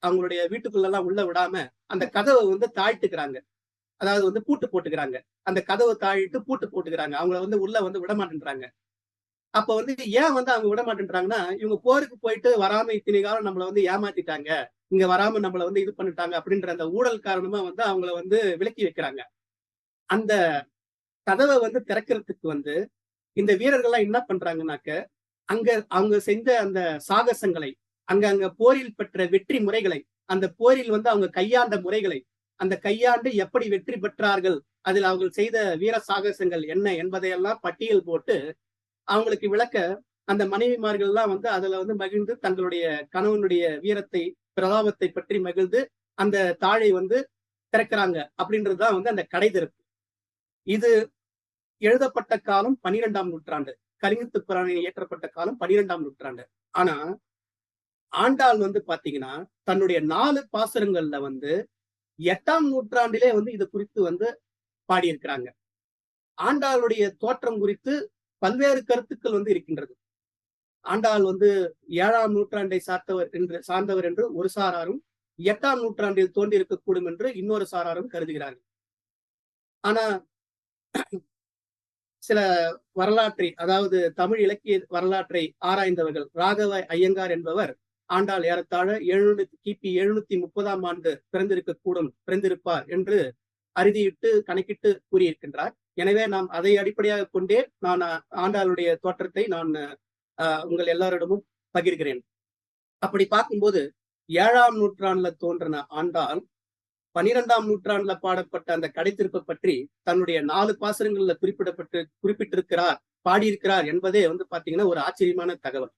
அவங்களுடைய வீட்டுக்குள்ள எல்லாம் உள்ள விடாம அந்த கதவை தாழ்த்துக்கிறாங்க. அதாவது பூட்டு போட்டுக்கிறாங்க. அந்த கதவை தாழிட்டு பூட்டு போட்டுக்கிறாங்க. அவங்கள உள்ள விட மாட்டேன்றாங்க. அப்ப ஏன் அவங்க விட மாட்டேன்றாங்கன்னா, இவங்க போருக்கு போயிட்டு வராம இத்தனை காலம் நம்மள ஏமாத்திட்டாங்க, இங்க வராம நம்மள இது பண்ணிட்டாங்க அப்படின்ற அந்த ஊழல் காரணமா அவங்கள விலக்கி வைக்கிறாங்க. அந்த கதவை திறக்கிறதுக்கு இந்த வீரர்கள்லாம் என்ன பண்றாங்கன்னாக்க, அவங்க செஞ்ச அந்த சாகசங்களை, அங்க போரில் பெற்ற வெற்றி முறைகளை அந்த போரில் வந்து அவங்க கையாண்ட முறைகளை, அந்த கையாண்டு எப்படி வெற்றி பெற்றார்கள், அதில் அவர்கள் செய்த வீர சாகசங்கள் என்ன என்பதையெல்லாம் பட்டியல் போட்டு அவங்களுக்கு விளக்க அந்த மனைவிமார்கள் எல்லாம் வந்து அதுல வந்து மகிழ்ந்து தங்களுடைய கணவனுடைய வீரத்தை, பிரதாபத்தை பற்றி மகிழ்ந்து அந்த தாழை வந்து திறக்கிறாங்க அப்படின்றதுதான் வந்து அந்த கடை திறப்பு. இது எழுதப்பட்ட காலம் 12ஆம் நூற்றாண்டு. கலிங்கத்து புராணம் இயற்றப்பட்ட காலம் 12ஆம் நூற்றாண்டு. ஆனா ஆண்டாள் வந்து பாத்தீங்கன்னா தன்னுடைய 4 பாசுரங்கள்ல வந்து 8ஆம் நூற்றாண்டிலே வந்து இது குறித்து வந்து பாடியிருக்கிறாங்க. ஆண்டாளுடைய தோற்றம் குறித்து பல்வேறு கருத்துக்கள் வந்து இருக்கின்றது. ஆண்டாள் வந்து 7ஆம் நூற்றாண்டை சார்ந்தவர் என்று ஒரு சாராரும், 8ஆம் நூற்றாண்டில் தோன்றி இருக்கக்கூடும் என்று இன்னொரு சாராரும் கருதுகிறார்கள். ஆனா சில வரலாற்றை, அதாவது தமிழ் இலக்கிய வரலாற்றை ஆராய்ந்தவர்கள், ராகவ ஐயங்கார் என்பவர் ஆண்டாள் ஏறத்தாழ கிபி 730ஆம் ஆண்டு பிறந்திருப்பார் என்று அறுதியிட்டு கணக்கிட்டு கூறியிருக்கின்றார். எனவே நாம் அதை அடிப்படையாக கொண்டே நான் ஆண்டாளுடைய தோற்றத்தை நான் உங்கள் எல்லாரிடமும் பகிர்கிறேன். அப்படி பார்க்கும்போது 7ஆம் நூற்றாண்டுல தோன்றின ஆண்டாள் 12ஆம் நூற்றாண்டுல பாடப்பட்ட அந்த கடைத்திருப்பை பற்றி தன்னுடைய 4 பாசுரங்கள்ல குறிப்பிட்டிருக்கிறார், பாடியிருக்கிறார் என்பதே வந்து பாத்தீங்கன்னா ஒரு ஆச்சரியமான தகவல்.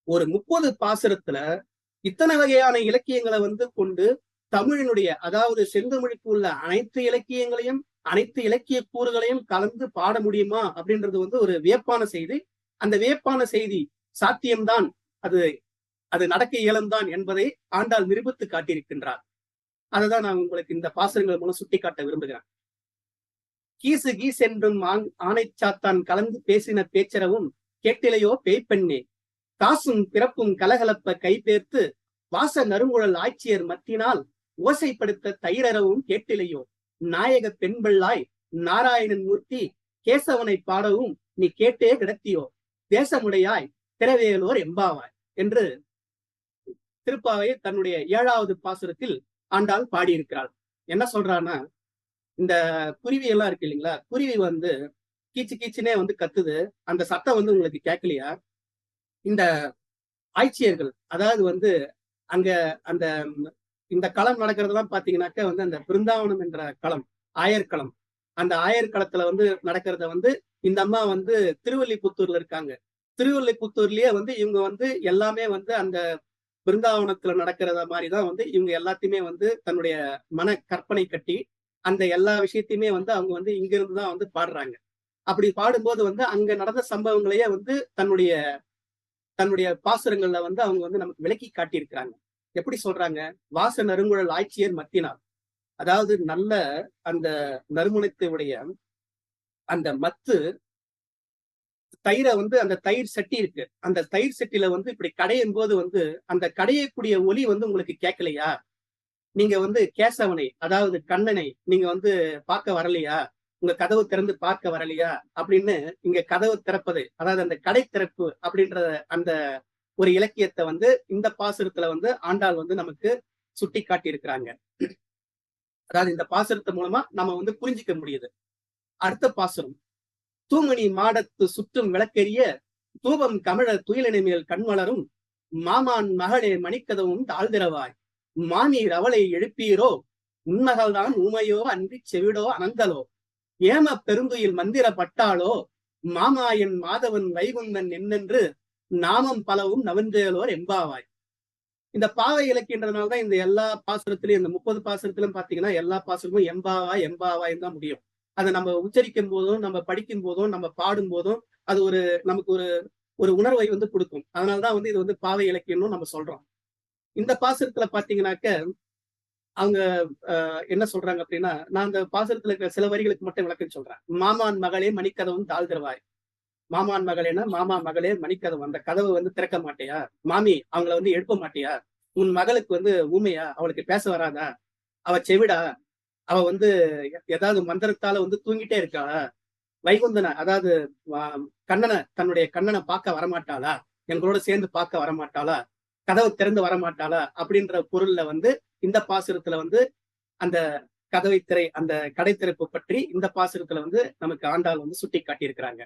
ஒரு 30 பாசுரத்துல இத்தனை வகையான இலக்கியங்களை வந்து கொண்டு தமிழினுடைய, அதாவது செந்தமிழுக்கு உள்ள அனைத்து இலக்கியங்களையும், அனைத்து இலக்கிய கூறுகளையும் கலந்து பாட முடியுமா அப்படின்றது வந்து ஒரு வியப்பான செய்தி. அந்த வியப்பான செய்தி சாத்தியம்தான், அது நடக்க இயலும்தான் என்பதை ஆண்டாள் நிரூபித்து காட்டியிருக்கின்றார். அதைதான் நான் உங்களுக்கு இந்த பாசுரங்கள் மூலம் சுட்டிக்காட்ட விரும்புகிறேன். கீசு கீஸ் என்றும் ஆணை சாத்தான் கலந்து பேசின பேச்சரவும் கேட்டிலையோ பேய்ப்பெண்ணே, காசும் பிறப்பும் கலகலப்ப கைபேர்த்து வாச நறுங்குழல் ஆட்சியர் மத்தினால் ஓசைப்படுத்த தயிரறவும் கேட்டிலையோ, நாயக பெண்பிள்ளாய் நாராயணன் மூர்த்தி கேசவனை பாடவும் நீ கேட்டே கிடத்தியோ, தேசமுடையாய் திரவேலோர் எம்பாவாய் என்று திருப்பாவை தன்னுடைய 7வது பாசுரத்தில் ஆண்டாள் பாடியிருக்கிறாள். என்ன சொல்றான்னா, இந்த குருவி எல்லாம் இருக்கு இல்லைங்களா, குருவி வந்து கீச்சு கீச்சுனே வந்து கத்துது, அந்த சத்தம் வந்து உங்களுக்கு கேட்கலையா? இந்த ஆட்சியர்கள், அதாவது வந்து அங்க அந்த இந்த களம் நடக்கிறதெல்லாம் பாத்தீங்கன்னாக்க வந்து அந்த பிருந்தாவனம் என்ற களம், ஆயர்களம், அந்த ஆயர்களத்துல வந்து நடக்கிறத வந்து இந்த அம்மா வந்து திருவல்லிபுத்தூர்ல இருக்காங்க. திருவல்லிபுத்தூர்லயே வந்து இவங்க வந்து எல்லாமே வந்து அந்த பிருந்தாவனத்துல நடக்கிறத மாதிரிதான் வந்து இவங்க எல்லாத்தையுமே வந்து தன்னுடைய மன கற்பனை கட்டி அந்த எல்லா விஷயத்தையுமே வந்து அவங்க வந்து இங்க இருந்துதான் வந்து பாடுறாங்க. அப்படி பாடும்போது வந்து அங்க நடந்த சம்பவங்களையே வந்து தன்னுடைய பாசுரங்கள்ல வந்து அவங்க வந்து நமக்கு விளக்கி காட்டியிருக்கிறாங்க. எப்படி சொல்றாங்க? வாச நறுங்குழல் ஆட்சியர் மத்தினார், அதாவது நல்ல அந்த நறுமணத்தையுடைய அந்த மத்து தயிரை வந்து, அந்த தயிர் சட்டி இருக்கு, அந்த தயிர் சட்டியில வந்து இப்படி கடையும் போது வந்து அந்த கடையக்கூடிய ஒலி வந்து உங்களுக்கு கேட்கலையா? நீங்க வந்து கேசவனை, அதாவது கண்ணனை நீங்க வந்து பார்க்க வரலையா? உங்க கதவு திறந்து பார்க்க வரலையா அப்படின்னு இங்க கதவு திறப்பது, அதாவது அந்த கடை திறப்பு அப்படின்ற அந்த ஒரு இலக்கியத்தை வந்து இந்த பாசுரத்துல வந்து ஆண்டாள் வந்து நமக்கு சுட்டி காட்டி இருக்கிறாங்க. அதாவது இந்த பாசுரத்து மூலமா நம்ம வந்து புரிஞ்சிக்க முடியுது. அடுத்த பாசுரம், தூமணி மாடத்து சுற்றும் விளக்கெரிய தூபம் கமழ துயிலினை மேல் கண்வளரும் மாமான் மகளே மணிக்கதவும் தாழ்திரவாய், மாநீர் அவளை எழுப்பீரோ உண்மகள்தான் ஊமையோ அன்றி செவிடோ அனந்தலோ, ஏம பெருந்துயில் மந்திர பட்டாளோ மாமாயன் மாதவன் வைகுந்தன் என்னென்று நாமம் பலவும் நவன்றேலோர் எம்பாவாய். இந்த பாவை இலக்கியன்றதுனாலதான் இந்த எல்லா பாசுரத்திலையும், இந்த 30 பாசுரத்திலும் பாத்தீங்கன்னா எல்லா பாசுரமும் எம்பாவாய் எம்பாவாய் தான் முடியும். அதை நம்ம உச்சரிக்கும் போதும், நம்ம படிக்கும் போதும், நம்ம பாடும் போதும் அது நமக்கு ஒரு உணர்வை வந்து கொடுக்கும். அதனாலதான் வந்து இது வந்து பாவை இலக்கியம்னு நம்ம சொல்றோம். இந்த பாசுரத்துல பாத்தீங்கன்னாக்க அவங்க என்ன சொல்றாங்க அப்படின்னா, நான் அந்த பாசுரத்துல இருக்கிற சில வரிகளுக்கு மட்டும் விளக்கம் சொல்றேன். மாமான் மகளே மணிக்கதவும் தாழ்திரவாய். மாமான் மகளேன்னா, மாமா மகளே மணிக்கதவு, அந்த கதவை வந்து திறக்க மாட்டியா? மாமி அவங்கள வந்து எழுப்ப மாட்டியா? உன் மகளுக்கு வந்து ஊமையா? அவளுக்கு பேச வராதா? அவ செவிடா? அவ வந்து ஏதாவது மந்திரத்தால வந்து தூங்கிட்டே இருக்கா? வைகுந்தன, அதாவது தன்னுடைய கண்ணனை பார்க்க வரமாட்டாளா? எங்களோட சேர்ந்து பார்க்க வரமாட்டாளா? கதவை திறந்து வரமாட்டாளா? அப்படின்ற பொருள்ல வந்து இந்த பாசுரத்துல வந்து அந்த கதவை திரை, அந்த கடை திறப்பு பற்றி இந்த பாசுரத்துல வந்து நமக்கு ஆண்டாள் வந்து சுட்டி காட்டியிருக்கிறாங்க.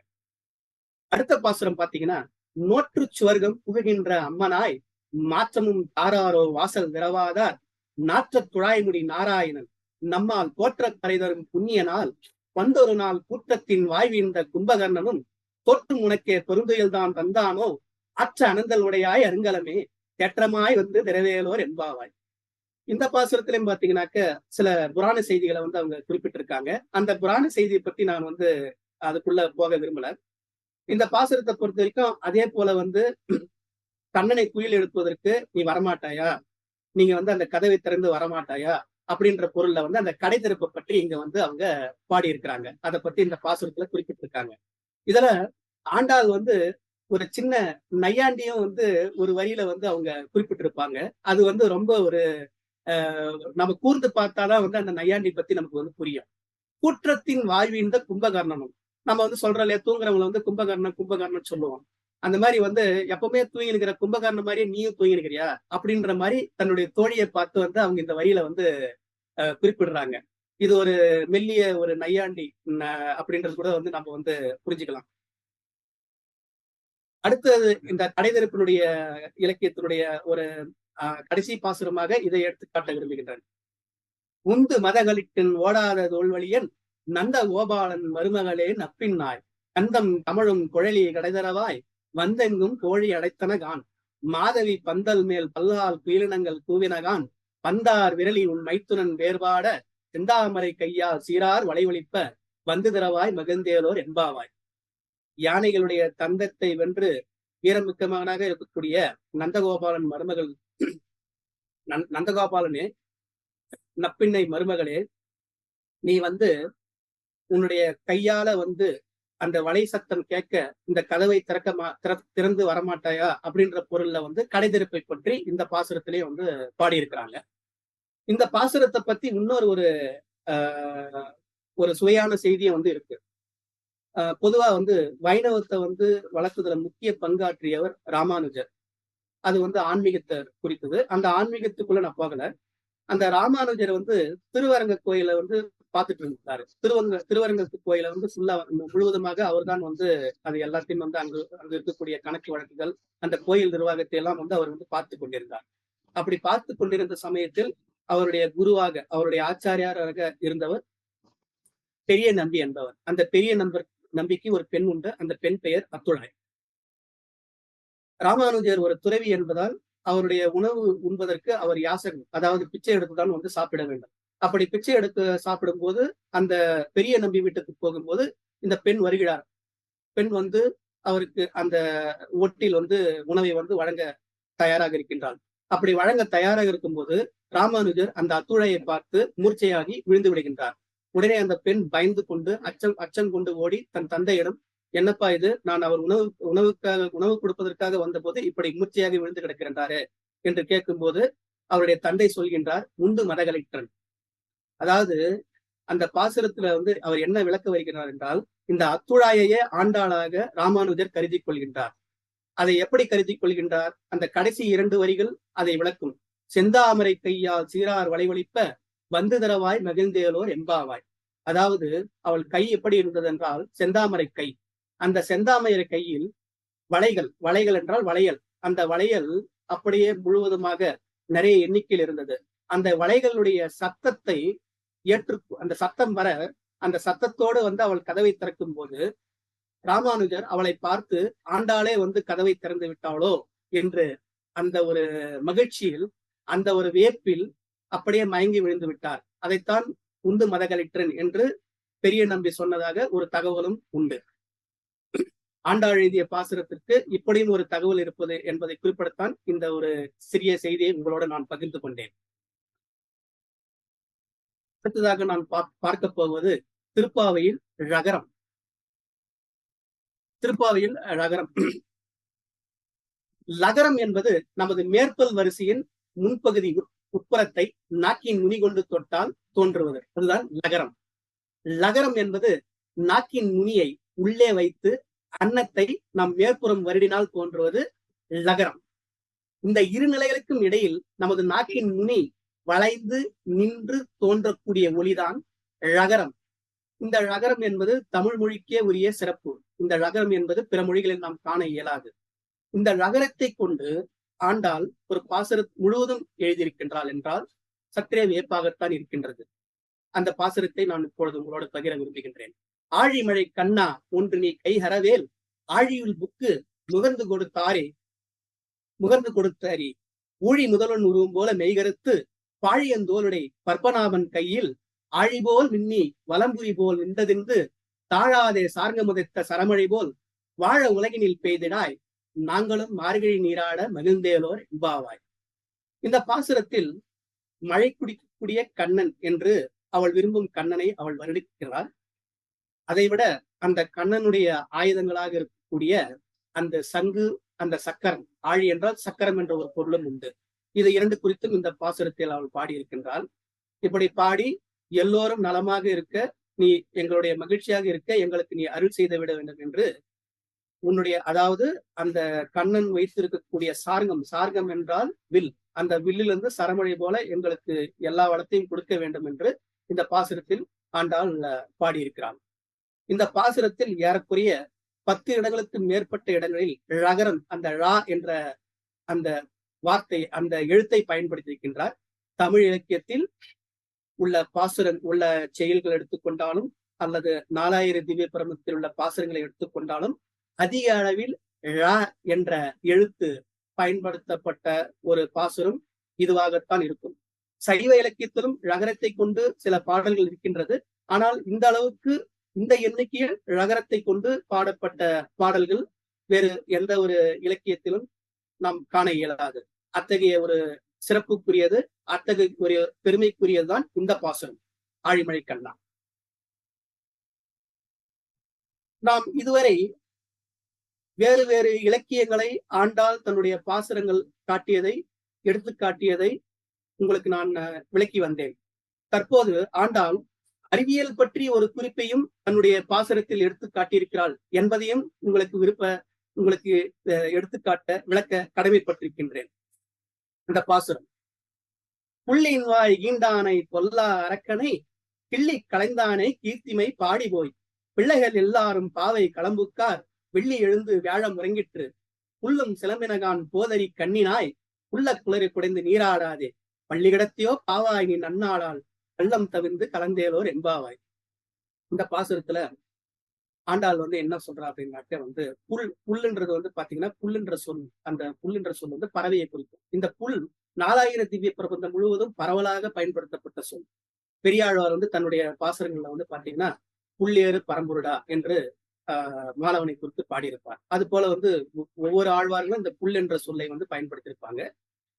அடுத்த பாசுரம் பாத்தீங்கன்னா, நோற்று சுவர்க்கம் புகுகின்ற அம்மனாய் மாற்றமும் தாராரோ வாசல் விரவாதார் நாற்றத் துழாய்முடி நாராயணன் நம்மால் போற்றக் கரைதரும் புண்ணிய நாள் வந்தொரு நாள் கூற்றத்தின் வாய்வீழ்ந்த கும்பகர்ணனும் தோற்றும் உனக்கே பெருந்துயல்தான் தந்தானோ அற்ற அனந்தல் உடையாய் அருங்கலமே தேற்றமாய் வந்து திரவேலோர் என்பாவாய். இந்த பாசுரத்திலையும் பாத்தீங்கன்னாக்க சில புராண செய்திகளை வந்து அவங்க குறிப்பிட்டிருக்காங்க. அந்த புராண செய்தியை பத்தி நான் வந்து அதுக்குள்ள போக விரும்பல. இந்த பாசுரத்தை பொறுத்த வரைக்கும் அதே போல வந்து கண்ணனை குயில் எழுப்புவதற்கு நீ வரமாட்டாயா, நீங்க வந்து அந்த கதவை திறந்து வரமாட்டாயா அப்படின்ற பொருள்ல வந்து அந்த கடை திறப்பை பற்றி இங்க வந்து அவங்க பாடியிருக்கிறாங்க. அதை பத்தி இந்த பாசுரத்துல குறிப்பிட்டிருக்காங்க. இதுல ஆண்டாள் வந்து ஒரு சின்ன நையாண்டியும் வந்து ஒரு வரியில வந்து அவங்க குறிப்பிட்டிருப்பாங்க. அது வந்து ரொம்ப ஒரு நம்ம கூர்ந்து பார்த்தாதான் வந்து அந்த நையாண்டி பத்தி நமக்கு வந்து புரியும். கூற்றத்தின் வாழ்விந்த கும்பகர்ணனும், நம்ம வந்து சொல்றோம் இல்லையா, தூங்குறவங்களை வந்து கும்பகர்ணன் கும்பகர்ணன் சொல்லுவோம். அந்த மாதிரி வந்து எப்பவுமே தூங்கி இருக்கிற கும்பகர்ணன் மாதிரியே நீயும் தூங்கி இருக்கிறியா அப்படின்ற மாதிரி தன்னுடைய தோழியை பார்த்து வந்து அவங்க இந்த வரியில வந்து குறிப்பிடுறாங்க. இது ஒரு மெல்லிய ஒரு நையாண்டி அப்படின்றது கூட வந்து நம்ம வந்து புரிஞ்சுக்கலாம். அடுத்தது இந்த கடைதிறப்பினுடைய இலக்கியத்தினுடைய ஒரு கடைசி பாசுரமாக இதை எடுத்து காட்ட விரும்புகின்றேன். உந்து மதகளிட்டின் ஓடாத தோல்வழியன் நந்த கோபாலன் மருமகளே நப்பின்னாய் கந்தம் தமிழும் குழலி கடைதரவாய் வந்தெங்கும் கோழி அடைத்தனகான் மாதவி பந்தல் மேல் பல்லால் குயிலினங்கள் கூவினகான் பந்தார் விரலி உன் மைத்துனன் வேறுபாட செந்தாமரை கையால் சீரார் வளைவழிப்ப வந்து திரவாய் மகிழ்ந்தேலோர் என்பாவாய். யானைகளுடைய தந்தத்தை வென்று வீரமிக்கமாக இருக்கக்கூடிய நந்தகோபாலன் மருமகள் நந்தகோபாலனே, நப்பிண்ணை மருமகளே, நீ வந்து உன்னுடைய கையால வந்து அந்த வலை சத்தம் கேட்க இந்த கதவை திறந்து வரமாட்டாயா அப்படின்ற பொருள்ல வந்து கடைதிறப்பை பற்றி இந்த பாசுரத்திலே வந்து பாடியிருக்கிறாங்க. இந்த பாசுரத்தை பத்தி இன்னொரு ஒரு சுவையான செய்தியும் வந்து இருக்கு. பொதுவா வந்து வைணவத்தை வந்து வளர்க்குதுல முக்கிய பங்காற்றியவர் ராமானுஜர். அது வந்து ஆன்மீகத்தை குறித்தது. அந்த ஆன்மீகத்துக்குள்ள நான் போகல. அந்த ராமானுஜர் வந்து திருவரங்க கோயில வந்து பார்த்துட்டு இருந்தாரு. திருவரங்க கோயில வந்து ஃபுல்லா முழுவதுமாக அவர் தான் வந்து அது எல்லாத்தையும் வந்து அங்கு இருக்கக்கூடிய கணக்கு வழக்குகள், அந்த கோயில் நிர்வாகத்தை எல்லாம் வந்து அவர் வந்து பார்த்து கொண்டிருந்தார். அப்படி பார்த்து கொண்டிருந்த சமயத்தில் அவருடைய குருவாக, அவருடைய ஆச்சாரியாராக இருந்தவர் பெரிய நம்பி என்பவர். அந்த பெரிய நம்பிக்கு ஒரு பெண் உண்டு. அந்த பெண் பெயர் அத்துழாய். ராமானுஜர் ஒரு துறவி என்பதால் அவருடைய உணவு உண்பதற்கு அவர் யாசகம், அதாவது பிச்சை எடுத்துதான் வந்து சாப்பிட வேண்டும். அப்படி பிச்சை எடுத்து சாப்பிடும் போது அந்த பெரிய நம்பி வீட்டுக்கு போகும்போது இந்த பெண் வருகிறார். பெண் வந்து அவருக்கு அந்த ஒட்டில் வந்து உணவை வந்து வழங்க தயாராக இருக்கின்றாள். அப்படி வழங்க தயாராக இருக்கும்போது ராமானுஜர் அந்த அத்துழையை பார்த்து மூர்ச்சையாகி விழுந்து விடுகின்றார். உடனே அந்த பெண் பயந்து கொண்டு அச்சம் கொண்டு ஓடி தன் தந்தையிடம், என்னப்பா இது, நான் அவர் உணவு கொடுப்பதற்காக வந்தபோது இப்படி மூர்ச்சையாக விழுந்து கிடக்கின்றாரு என்று கேட்கும்போது அவருடைய தந்தை சொல்கின்றார், உண்டு மதகளிற்றன். அதாவது அந்த பாசுரத்துல வந்து அவர் என்ன விளக்க வருகிறார் என்றால், இந்த அத்துழாயையே ஆண்டாளாக ராமானுஜர் கருதி கொள்கின்றார். அதை எப்படி கருதி கொள்கின்றார்? அந்த கடைசி 2 வரிகள் அதை விளக்கும். செந்தாமரை கையால் சீரார் வளைவழிப்ப வந்து தரவாய் மகிழ்ந்தேலோர் எம்பாவாய். அதாவது அவள் கை எப்படி இருந்தது என்றால் செந்தாமரை கை. அந்த செந்தாமரை கையில் வளைகள் என்றால் வளையல். அந்த வளையல் அப்படியே முழுவதுமாக நிறைய எண்ணிக்கையில் இருந்தது. அந்த வளைகளுடைய சத்தத்தை அந்த சத்தம் வர, அந்த சத்தத்தோடு வந்து அவள் கதவை திறக்கும் போது ராமானுஜர் அவளை பார்த்து, ஆண்டாளே வந்து கதவை திறந்து விட்டாளோ என்று அந்த ஒரு மகிழ்ச்சியில், அந்த ஒரு வியப்பில் அப்படியே மயங்கி விழுந்து விட்டார். அதைத்தான் உண்டு மதகளிற்றன் என்று பெரிய நம்பி சொன்னதாக ஒரு தகவலும் உண்டு. ஆண்டாள் எழுதிய பாசுரத்திற்கு இப்படியும் ஒரு தகவல் இருப்பது என்பதை குறிப்பிடத்தான் இந்த ஒரு சிறிய செய்தியை உங்களோட நான் பகிர்ந்து கொண்டேன். அடுத்ததாக நான் பார்க்க போவது திருப்பாவையில் ழகரம். திருப்பாவையில் ழகரம். லகரம் என்பது நமது மேற்பல் வரிசையின் முன்பகுதி உட்புறத்தை நாக்கின் நுனி கொண்டு தொட்டால் தோன்றுவது, அதுதான் லகரம். லகரம் என்பது நாக்கின் நுனியை உள்ளே வைத்து அன்னத்தை நாம் மேற்புறம் வருடினால் தோன்றுவது லகரம். இந்த இரு நிலைகளுக்கும் இடையில் நமது நாக்கின் நுனி வளைந்து நின்று தோன்றக்கூடிய ஒளிதான் ழகரம். இந்த ழகரம் என்பது தமிழ் மொழிக்கே உரிய சிறப்பு. இந்த ழகரம் என்பது பிற மொழிகளில் நாம் காண இயலாது. இந்த ழகரத்தை கொண்டு ஆண்டாள் ஒரு பாசுரம் முழுவதும் எழுதியிருக்கின்றாள் என்றால் சற்றே வியப்பாகத்தான் இருக்கின்றது. அந்த பாசுரத்தை நான் இப்பொழுது உங்களோடு பகிர விரும்புகின்றேன். ஆழிமழை கண்ணா ஒன்று நீ கைஹரவேல் ஆழியுள் புக்கு முகர்ந்து கொடுத்தாரே முகர்ந்து கொடுத்தாரி ஊழி முதல்வன் உருவம் போல மெய்கருத்து பாழியந்தோளுடை பற்பநாபன் கையில் ஆழிபோல் மின்னி வலம்புரி போல் நின்றதென்று தாழாதே சார்ங்க முதைத்த சரமழை போல் வாழ உலகினில் பெய்திடாய் நாங்களும் மார்கழி நீராட மகிழ்ந்தேலோர் எம்பாவாய். இந்த பாசுரத்தில் மழை குடிக்கக்கூடிய கண்ணன் என்று அவள் விரும்பும் கண்ணனை அவள் வருடிக்கிறாள். அதைவிட அந்த கண்ணனுடைய ஆயுதங்களாக இருக்கக்கூடிய அந்த சங்கு, அந்த சக்கரம், ஆழி என்றால் சக்கரம் என்ற ஒரு பொருளும் உண்டு. இது இரண்டு குறித்தும் இந்த பாசுரத்தில் அவள் பாடியிருக்கின்றாள். இப்படி பாடி எல்லோரும் நலமாக இருக்க, நீ எங்களுடைய மகிழ்ச்சியாக இருக்க எங்களுக்கு நீ அருள் செய்து விட வேண்டும் என்று உன்னுடைய, அதாவது அந்த கண்ணன் வைத்திருக்கக்கூடிய சார்கம், சார்கம் என்றால் வில், அந்த வில்லிலிருந்து சரமழை போல எங்களுக்கு எல்லா வளத்தையும் கொடுக்க வேண்டும் என்று இந்த பாசுரத்தில் ஆண்டாள் பாடியிருக்கிறாள். இந்த பாசுரத்தில் ஏறக்குறைய 10 இடங்களுக்கு மேற்பட்ட இடங்களில் ழகரம், அந்த ழா என்ற அந்த வார்த்தை, அந்த எழுத்தை பயன்படுத்தியிருக்கின்றார். தமிழ் இலக்கியத்தில் உள்ள பாசுரம் உள்ள செயல்கள் எடுத்துக்கொண்டாலும் அல்லது 4000 திவ்ய பிரபந்தத்தில் உள்ள பாசுரங்களை எடுத்துக்கொண்டாலும் அதிக அளவில் ழ என்ற எழுத்து பயன்படுத்தப்பட்ட ஒரு பாசுரம் இதுவாகத்தான் இருக்கும். சைவ இலக்கியத்திலும் ழகரத்தை கொண்டு சில பாடல்கள் இருக்கின்றது. ஆனால் இந்த அளவுக்கு, இந்த எண்ணிக்கையில் ழகரத்தை கொண்டு பாடப்பட்ட பாடல்கள் வேறு எந்த ஒரு இலக்கியத்திலும் நாம் காண இயலாது. அத்தகைய ஒரு சிறப்புக்குரியது, அத்தகைய ஒரு பெருமைக்குரியதுதான் இந்த பாசுரம் ஆழிமழை கண்ணா. நாம் இதுவரை வேறு வேறு இலக்கியங்களை ஆண்டாள் தன்னுடைய பாசுரங்கள் காட்டியதை, எடுத்து காட்டியதை உங்களுக்கு நான் விளக்கி வந்தேன். தற்போது ஆண்டாள் அறிவியல் பற்றி ஒரு குறிப்பையும் தன்னுடைய பாசுரத்தில் எடுத்து காட்டியிருக்கிறாள் என்பதையும் உங்களுக்கு எடுத்துக்காட்ட, விளக்க கடமைப்பட்டிருக்கின்றேன். இந்த பாசுரம்: புள்ளின் வாய் ஈண்டானை பொல்லா அரக்கனை கிள்ளி களைந்தானை கீர்த்திமை பாடி போய் பிள்ளைகள் எல்லாரும் பாவை களம்புக்கார் வெள்ளி எழுந்து வியாழம் உறங்கிற்று புல்லும் சிலம்பினகான் போதரி கண்ணினாய் உள்ள குளறி குடைந்து நீராடாதே பள்ளி கிடத்தியோ பாவாய் நீ நன்னாளால் கள்ளம் தவிர்ந்து கலந்தேலோர் எம்பாவாய். இந்த பாசுரத்துல ஆண்டாள் என்ன சொல்றா அப்படின்னாக்க, புல்லுன்றது பாத்தீங்கன்னா, புல்லுன்ற சொல், அந்த புல்லுன்ற சொல் பறவையை குறிக்கும். இந்த புல் 4000 திவ்ய பிரபந்தம் முழுவதும் பரவலாக பயன்படுத்தப்பட்ட சொல். பெரியாழ்வார் தன்னுடைய பாசுரங்கள்ல பாத்தீங்கன்னா புள்ளேறு பரம்பொருடா என்று மாணவனை குறித்து பாடியிருப்பார். அது போல ஒவ்வொரு ஆழ்வார்களும் இந்த புல் என்ற சொல்லை பயன்படுத்தியிருப்பாங்க.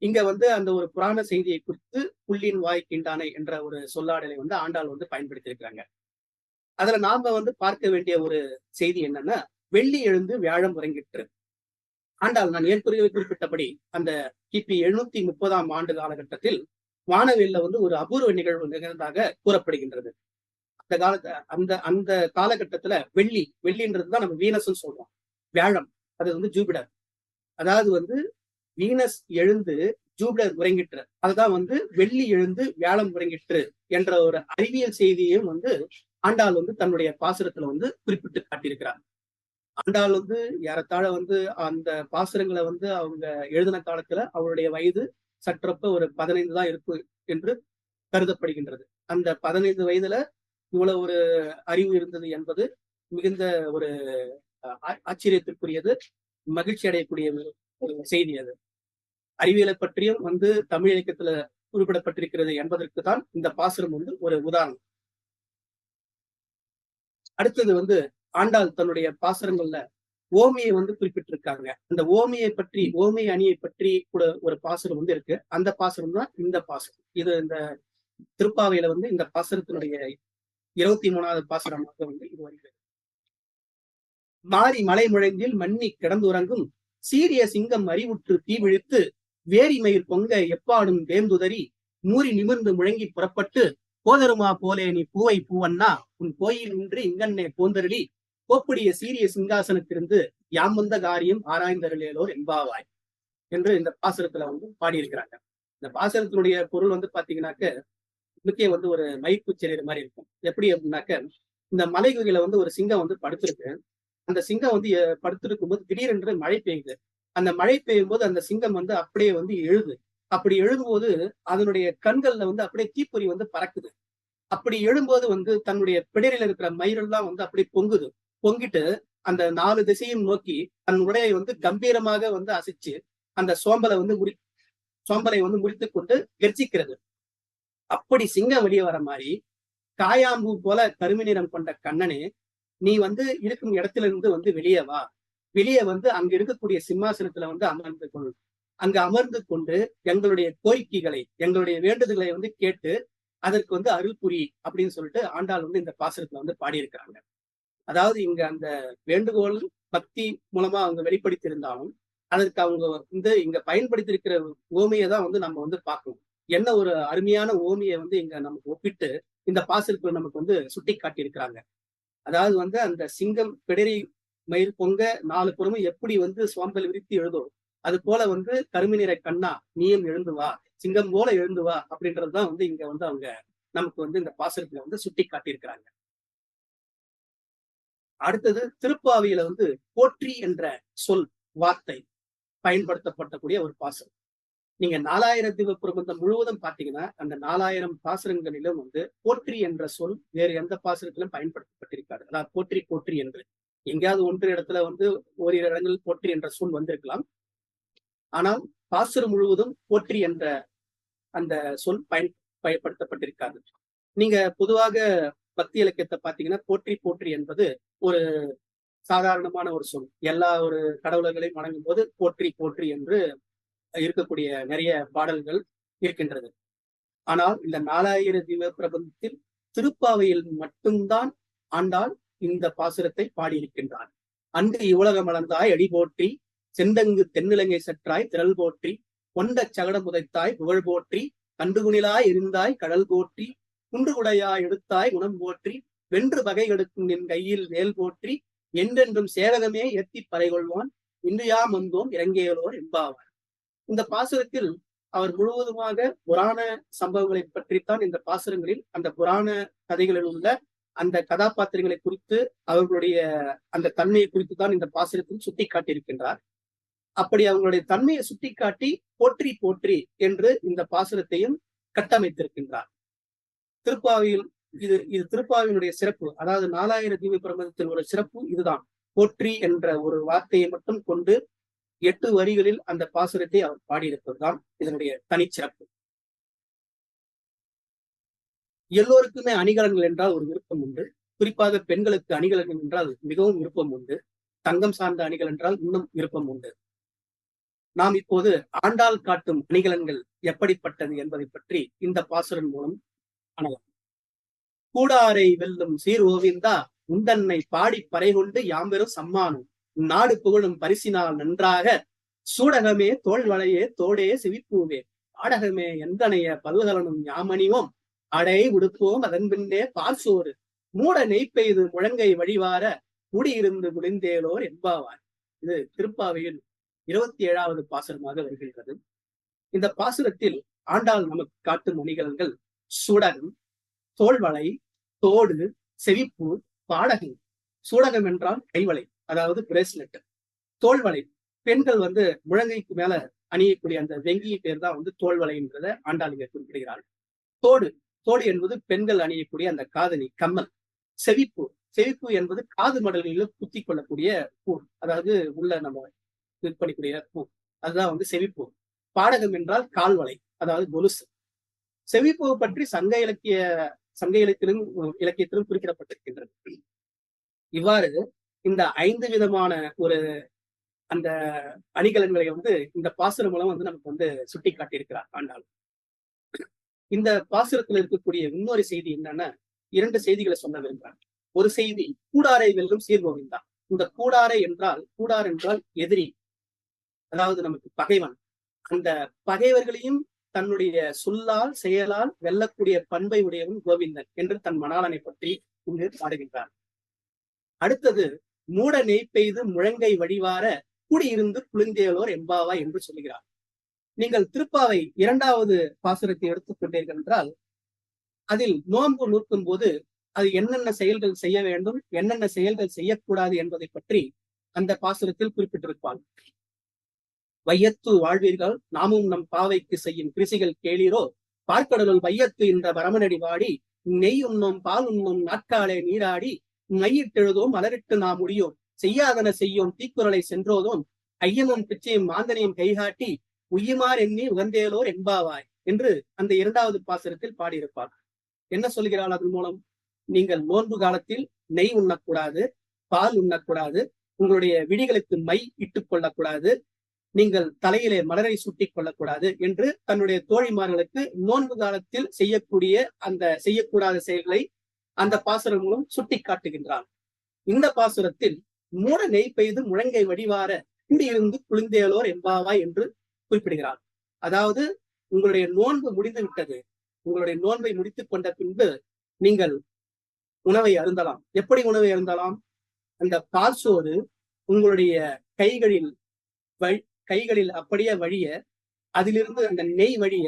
இங்க அந்த ஒரு புராண செய்தியை குறித்து புள்ளின் வாய் கிண்டானை என்ற ஒரு சொல்லாடலை ஆண்டாள் பயன்படுத்தியிருக்கிறாங்க. அதுல நாம பார்க்க வேண்டிய ஒரு செய்தி என்னன்னா, வெள்ளி எழுந்து வியாழம் உறங்கிற்று. ஆண்டாள் நான் ஏற்கனவே குறிப்பிட்டபடி அந்த கிபி 730ஆம் ஆண்டு காலகட்டத்தில் வானவில்ல ஒரு அபூர்வ நிகழ்வு நிகழ்ந்ததாக கூறப்படுகின்றது. அந்த காலகட்டத்துல வெள்ளின்றதுதான் நம்ம வீனஸ் சொல்றோம். வியாழம் அது ஜூபிடர். அதாவது வீனஸ் எழுந்து ஜூபிடர் உறங்கிற்று. அதுதான் வெள்ளி எழுந்து வியாழம் உறங்கிற்று என்ற ஒரு அறிவியல் செய்தியையும் ஆண்டாள் தன்னுடைய பாசுரத்துல குறிப்பிட்டு காட்டியிருக்கிறார். ஆண்டாள் ஏறத்தாழ அந்த பாசுரங்களை அவங்க எழுதின காலத்துல அவருடைய வயது சற்றப்ப ஒரு 15 தான் இருக்கு என்று கருதப்படுகின்றது. அந்த 15 வயதுல இவ்வளவு ஒரு அறிவு இருந்தது என்பது மிகுந்த ஒரு ஆச்சரியத்திற்குரியது, மகிழ்ச்சி அடையக்கூடிய ஒரு செய்தி. அது அறிவியலை பற்றியும் தமிழ் இலக்கியத்துல குறிப்பிடப்பட்டிருக்கிறது என்பதற்கு தான் இந்த பாசுரம் ஒரு உதாரணம். அடுத்தது ஆண்டாள் தன்னுடைய பாசுரங்கள்ல ஓமையை குறிப்பிட்டிருக்காங்க. அந்த ஓமையை பற்றி, ஓமை அணியை பற்றி கூட ஒரு பாசுரம் இருக்கு. அந்த பாசுரம் தான் இந்த பாசுரம். இது இந்த திருப்பாவையில இந்த பாசுரத்தினுடைய 23வது பாசுரமாக இது வருகிறது. மாறி மலை முழங்கில் மன்னி கிடந்துறங்கும் சீரிய சிங்கம் அறிவுற்று தீவிழித்து வேரிமயிர் பொங்க எப்பாடும் வேந்துதறி மூறி நிமிர்ந்து முழங்கி புறப்பட்டு போதருமா போலே நீ பூவை பூவண்ணா உன் கோயில் நின்று இங்கண்ணே போந்தருளி கோப்புடைய சீரிய சிங்காசனத்திலிருந்து யாம் வந்த காரியம் ஆராய்ந்தருளேலோர் எம்பாவாய் என்று இந்த பாசுரத்துல பாடியிருக்கிறாங்க. இந்த பாசுரத்தினுடைய பொருள் பாத்தீங்கன்னாக்க இதுக்கே ஒரு மயிர்ப்பு செறிகிற மாதிரி இருக்கும். எப்படி அப்படின்னாக்க, இந்த மலை குகையில ஒரு சிங்கம் படுத்திருக்கு. அந்த சிங்கம் படுத்திருக்கும் போது திடீரென்று மழை பெய்யுது. அந்த மழை பெய்யும் போது அந்த சிங்கம் வந்து அப்படியே வந்து எழுது. அப்படி எழும்போது அதனுடைய கண்கள்ல வந்து அப்படியே தீப்பொறி வந்து பறக்குது. அப்படி எழும்போது வந்து தன்னுடைய பிடரில இருக்கிற மயிரெல்லாம் வந்து அப்படியே பொங்குது. பொங்கிட்டு அந்த 4 திசையும் நோக்கி தன் உடையை வந்து கம்பீரமாக வந்து அசைச்சு அந்த சோம்பலை வந்து முறித்துக் கொண்டு கெர்ச்சிக்கிறது. அப்படி சிங்கம் வெளியே வர மாரி, காயாம்பூ போல கருமை நிறம் கொண்ட கண்ணனே, நீ வந்து இருக்கும் இடத்திலிருந்து வந்து வெளியே வா. வெளியே வந்து அங்க இருக்கக்கூடிய சிம்மாசனத்துல வந்து அமர்ந்து கொள். அங்க அமர்ந்து கொண்டு எங்களுடைய கோரிக்கைகளை, எங்களுடைய வேண்டுதல்களை வந்து கேட்டு, அதற்கு வந்து அருள் புரி அப்படின்னு சொல்லிட்டு ஆண்டாள் வந்து இந்த பாசுரத்துல வந்து பாடியிருக்கிறாங்க. அதாவது இங்க அந்த வேண்டுகோள் பக்தி மூலமா அவங்க வெளிப்படுத்தி இருந்தாலும், அதற்கு அவங்க வந்து இங்க பயன்படுத்தியிருக்கிற உவமைய தான் வந்து நம்ம வந்து பார்க்கணும். என்ன ஒரு அருமையான உவமைய வந்து இங்க நமக்கு ஒப்பிட்டு இந்த பாசுரத்துல நமக்கு வந்து சுட்டி காட்டியிருக்கிறாங்க. அதாவது வந்து அந்த சிங்கம் பிடரி மயிர் பொங்க 4 புறமும் எப்படி வந்து சோம்பல் விரித்து எழுதோ, அது போல வந்து கருமை நிற கண்ணா நீயும் எழுந்து வா, சிங்கம் போல எழுந்து வா அப்படின்றதுதான் வந்து இங்க வந்து அவங்க நமக்கு வந்து இந்த பாசுரத்துல வந்து சுட்டி காட்டியிருக்கிறாங்க. அடுத்தது திருப்பாவியில வந்து போற்றி என்ற சொல் வார்த்தை பயன்படுத்தப்படக்கூடிய ஒரு பாசுரம். நீங்க 4000 தீப பிரபந்தம் முழுவதும் பாத்தீங்கன்னா, அந்த 4000 பாசுரங்களிலும் வந்து போற்றி என்ற சொல் வேறு எந்த பாசுரத்திலும் பயன்படுத்தப்பட்டிருக்காது. அதாவது போற்றி போற்றி என்று. எங்கேயாவது ஒன்று இடத்துல வந்து ஓரிரு இடங்களில் போற்றி என்ற சொல் வந்திருக்கலாம். ஆனால் பாசுரம் முழுவதும் போற்றி என்ற அந்த சொல் பயன்படுத்தப்பட்டிருக்காது. நீங்க பொதுவாக பக்தி இலக்கியத்தை பாத்தீங்கன்னா, போற்றி போற்றி என்பது ஒரு சாதாரணமான ஒரு சொல். எல்லா ஒரு கடவுளர்களையும் வணங்கும் போது போற்றி போற்றி என்று இருக்கக்கூடிய நிறைய பாடல்கள் இருக்கின்றது. ஆனால் இந்த 4000 தீப பிரபந்தத்தில் திருப்பாவையில் மட்டும்தான் ஆண்டாள் இந்த பாசுரத்தை பாடியிருக்கின்றார். அன்று இவ்வுலகம் அளந்தாய் அடி போற்றி, செந்தங்கு தென்னிலங்கை சற்றாய் திரள் போற்றி, கொண்ட சகடம் உதைத்தாய் புகழ் போற்றி, கண்டுகுணிலாய் எரிந்தாய் கடல் போற்றி, குன்றுகுடையாய் எடுத்தாய் குணம் போற்றி, வென்று பகை எடுக்கும் நின் கையில் வேல் போற்றி, என்றென்றும் சேவகமே ஏத்தி பறை கொள்வான், இன்றியாம் வந்தோம் இறங்கேலோர் என்பாவார். இந்த பாசுரத்தில் அவர் முழுவதுமாக புராண சம்பவங்களை பற்றித்தான் இந்த பாசுரங்களில் அந்த புராண கதைகளில் உள்ள அந்த கதாபாத்திரங்களை குறித்து அவர்களுடைய அந்த தன்மையை குறித்து தான் இந்த பாசுரத்தில் சுட்டி காட்டியிருக்கின்றார். அப்படி அவங்களுடைய தன்மையை சுட்டிக்காட்டி போற்றி போற்றி என்று இந்த பாசுரத்தையும் கட்டமைத்திருக்கின்றார். திருப்பாவியில் இது திருப்பாவினுடைய சிறப்பு. அதாவது 4000 தீப பிரபந்தத்தின் ஒரு சிறப்பு இதுதான். போற்றி என்ற ஒரு வார்த்தையை மட்டும் கொண்டு 8 வரிகளில் அந்த பாசுரத்தை அவர் பாடியிருப்பதுதான் இதனுடைய தனிச்சிறப்பு. எல்லோருக்குமே அணிகலன்கள் என்றால் ஒரு விருப்பம் உண்டு. குறிப்பாக பெண்களுக்கு அணிகலன்கள் என்றால் மிகவும் விருப்பம் உண்டு. தங்கம் சார்ந்த அணிகள் என்றால் இன்னும் விருப்பம் உண்டு. நாம் இப்போது ஆண்டாள் காட்டும் அணிகலன்கள் எப்படிப்பட்டது என்பதை பற்றி இந்த பாசுரன் மூலம் காணலாம். கூடாரை வெல்லும் சீர் ஓவிந்தா உந்தன்னை பாடி பறை கொண்டு யாம்பெரும் சம்மானம் நாடு புகழும் பரிசினால் நன்றாக சூடகமே தோல்வளையே தோடே சிவிப்பூவே ஆடகமே எந்தனைய பல்கலனும் யாமணிவோம் அடை உடுப்போம் அதன் பின்னே பார்சோறு மூட நெய்ப்பெய்து முழங்கை வழிவார குடியிருந்து குளிந்தேலோர் என்பாவார். இது திருப்பாவையில் 27வது பாசுரமாக வருகின்றது. இந்த பாசுரத்தில் ஆண்டாள் நமக்கு காட்டும் அணிகலன்கள் சூடகம், தோல்வளை, தோடு, செவிப்பு, பாடகம். சூடகம் என்றால் கைவளை, அதாவது பிரேஸ்லெட். தோல்வளை பெண்கள் வந்து முழங்கைக்கு மேல அணியக்கூடிய அந்த வெங்கி பேர் தான் வந்து தோல்வளைன்றத ஆண்டாள் இங்க குறிப்பிடுகிறாள். தோடு தோடு என்பது பெண்கள் அணியக்கூடிய அந்த காதணி கம்மல். செவிப்பு செவிப்பு என்பது காது மடல்களில் குத்தி கொள்ளக்கூடிய பூ, அதாவது உள்ள நம்ம விற்பனைக்கூடிய பூ, அதுதான் வந்து செவிப்பூ. பாடகம் என்றால் கால்வளை, அதாவது கொலுசு. செவிப்பூவை பற்றி சங்க இலக்கியத்திலும் குறிப்பிடப்பட்டிருக்கின்றது. இவ்வாறு இந்த 5 விதமான ஒரு அந்த அணிகலன்களை வந்து இந்த பாசுரம் மூலம் வந்து நமக்கு வந்து சுட்டி காட்டியிருக்கிறார் ஆண்டாள். இந்த பாசுரத்தில் இருக்கக்கூடிய இன்னொரு செய்தி என்னன்னா, 2 செய்திகளை சொல்ல விரும்புகிறார். ஒரு செய்தி கூடாரை வெல்லும் சீர்கோவிந்தா. இந்த கூடாரை கூடார் என்றால் எதிரி, அதாவது நமக்கு பகைவன். அந்த பகைவர்களையும் தன்னுடைய சொல்லால் செயலால் வெல்லக்கூடிய பண்பை உடையவன் கோவிந்தன் என்று தன் மணாளனை பற்றி இங்கு பாடுகின்றார். அடுத்தது மூட நெய் பெய்து முழங்கை வழிவார கூடியிருந்து குளிந்தேலோர் எம்பாவா என்று சொல்லுகிறார். நீங்கள் திருப்பாவை 2வது பாசுரத்தை எடுத்துக்கொண்டீர்கள் என்றால், அதில் நோன்பு நூற்கும் போது அது என்னென்ன செயல்கள் செய்ய வேண்டும், என்னென்ன செயல்கள் செய்யக்கூடாது என்பதை பற்றி அந்த பாசுரத்தில் குறிப்பிட்டிருப்பார். வையத்து வாழ்வீர்கள் நாமும் நம் பாவைக்கு செய்யும் கிருசிகள் கேளீரோ, பார்க்கடலுள் வையத்து என்ற வரமனடி வாடி, நெய் உண்ணும் பால் உண்ணும் நாட்காலே நீராடி, மையிட்டெழுதோம் மலரிட்டு நாம் முடியோம், செய்யாதன செய்யோம் தீக்குறளை சென்றோதோம், ஐயமும் பிச்சையும் மாந்தனையும் கைகாட்டி உய்யுமார் எண்ணி உகந்தேலோர் என்பாவாய் என்று அந்த இரண்டாவது பாசுரத்தில் பாடியிருப்பார். என்ன சொல்கிறாள் அதன் மூலம்? நீங்கள் நோன்பு காலத்தில் நெய் உண்ணக்கூடாது, பால் உண்ணக்கூடாது, உங்களுடைய விழிகளுக்கு மை இட்டுக் கொள்ளக்கூடாது, நீங்கள் தலையிலே மலரை சூட்டிக் கொள்ளக்கூடாது என்று தன்னுடைய தோழிமார்களுக்கு நோன்பு காலத்தில் செய்யக்கூடிய அந்த செய்யக்கூடாத செயல்களை அந்த பாசுரம் மூலம் சுட்டி காட்டுகின்றான். இந்த பாசுரத்தில் மூட நெய் பெய்து முழங்கை வடிவார கூடியிருந்து குளிந்தேலோர் என்பாவாய் என்று குறிப்பிடுகிறார். அதாவது உங்களுடைய நோன்பு முடிந்து விட்டது, உங்களுடைய நோன்பை முடித்துக் கொண்ட பின்பு நீங்கள் உணவை அருந்தலாம். எப்படி உணவை அருந்தலாம்? அந்த பால் சோறு உங்களுடைய கைகளில் அப்படியே வழிய, அதிலிருந்து அந்த நெய் வழிய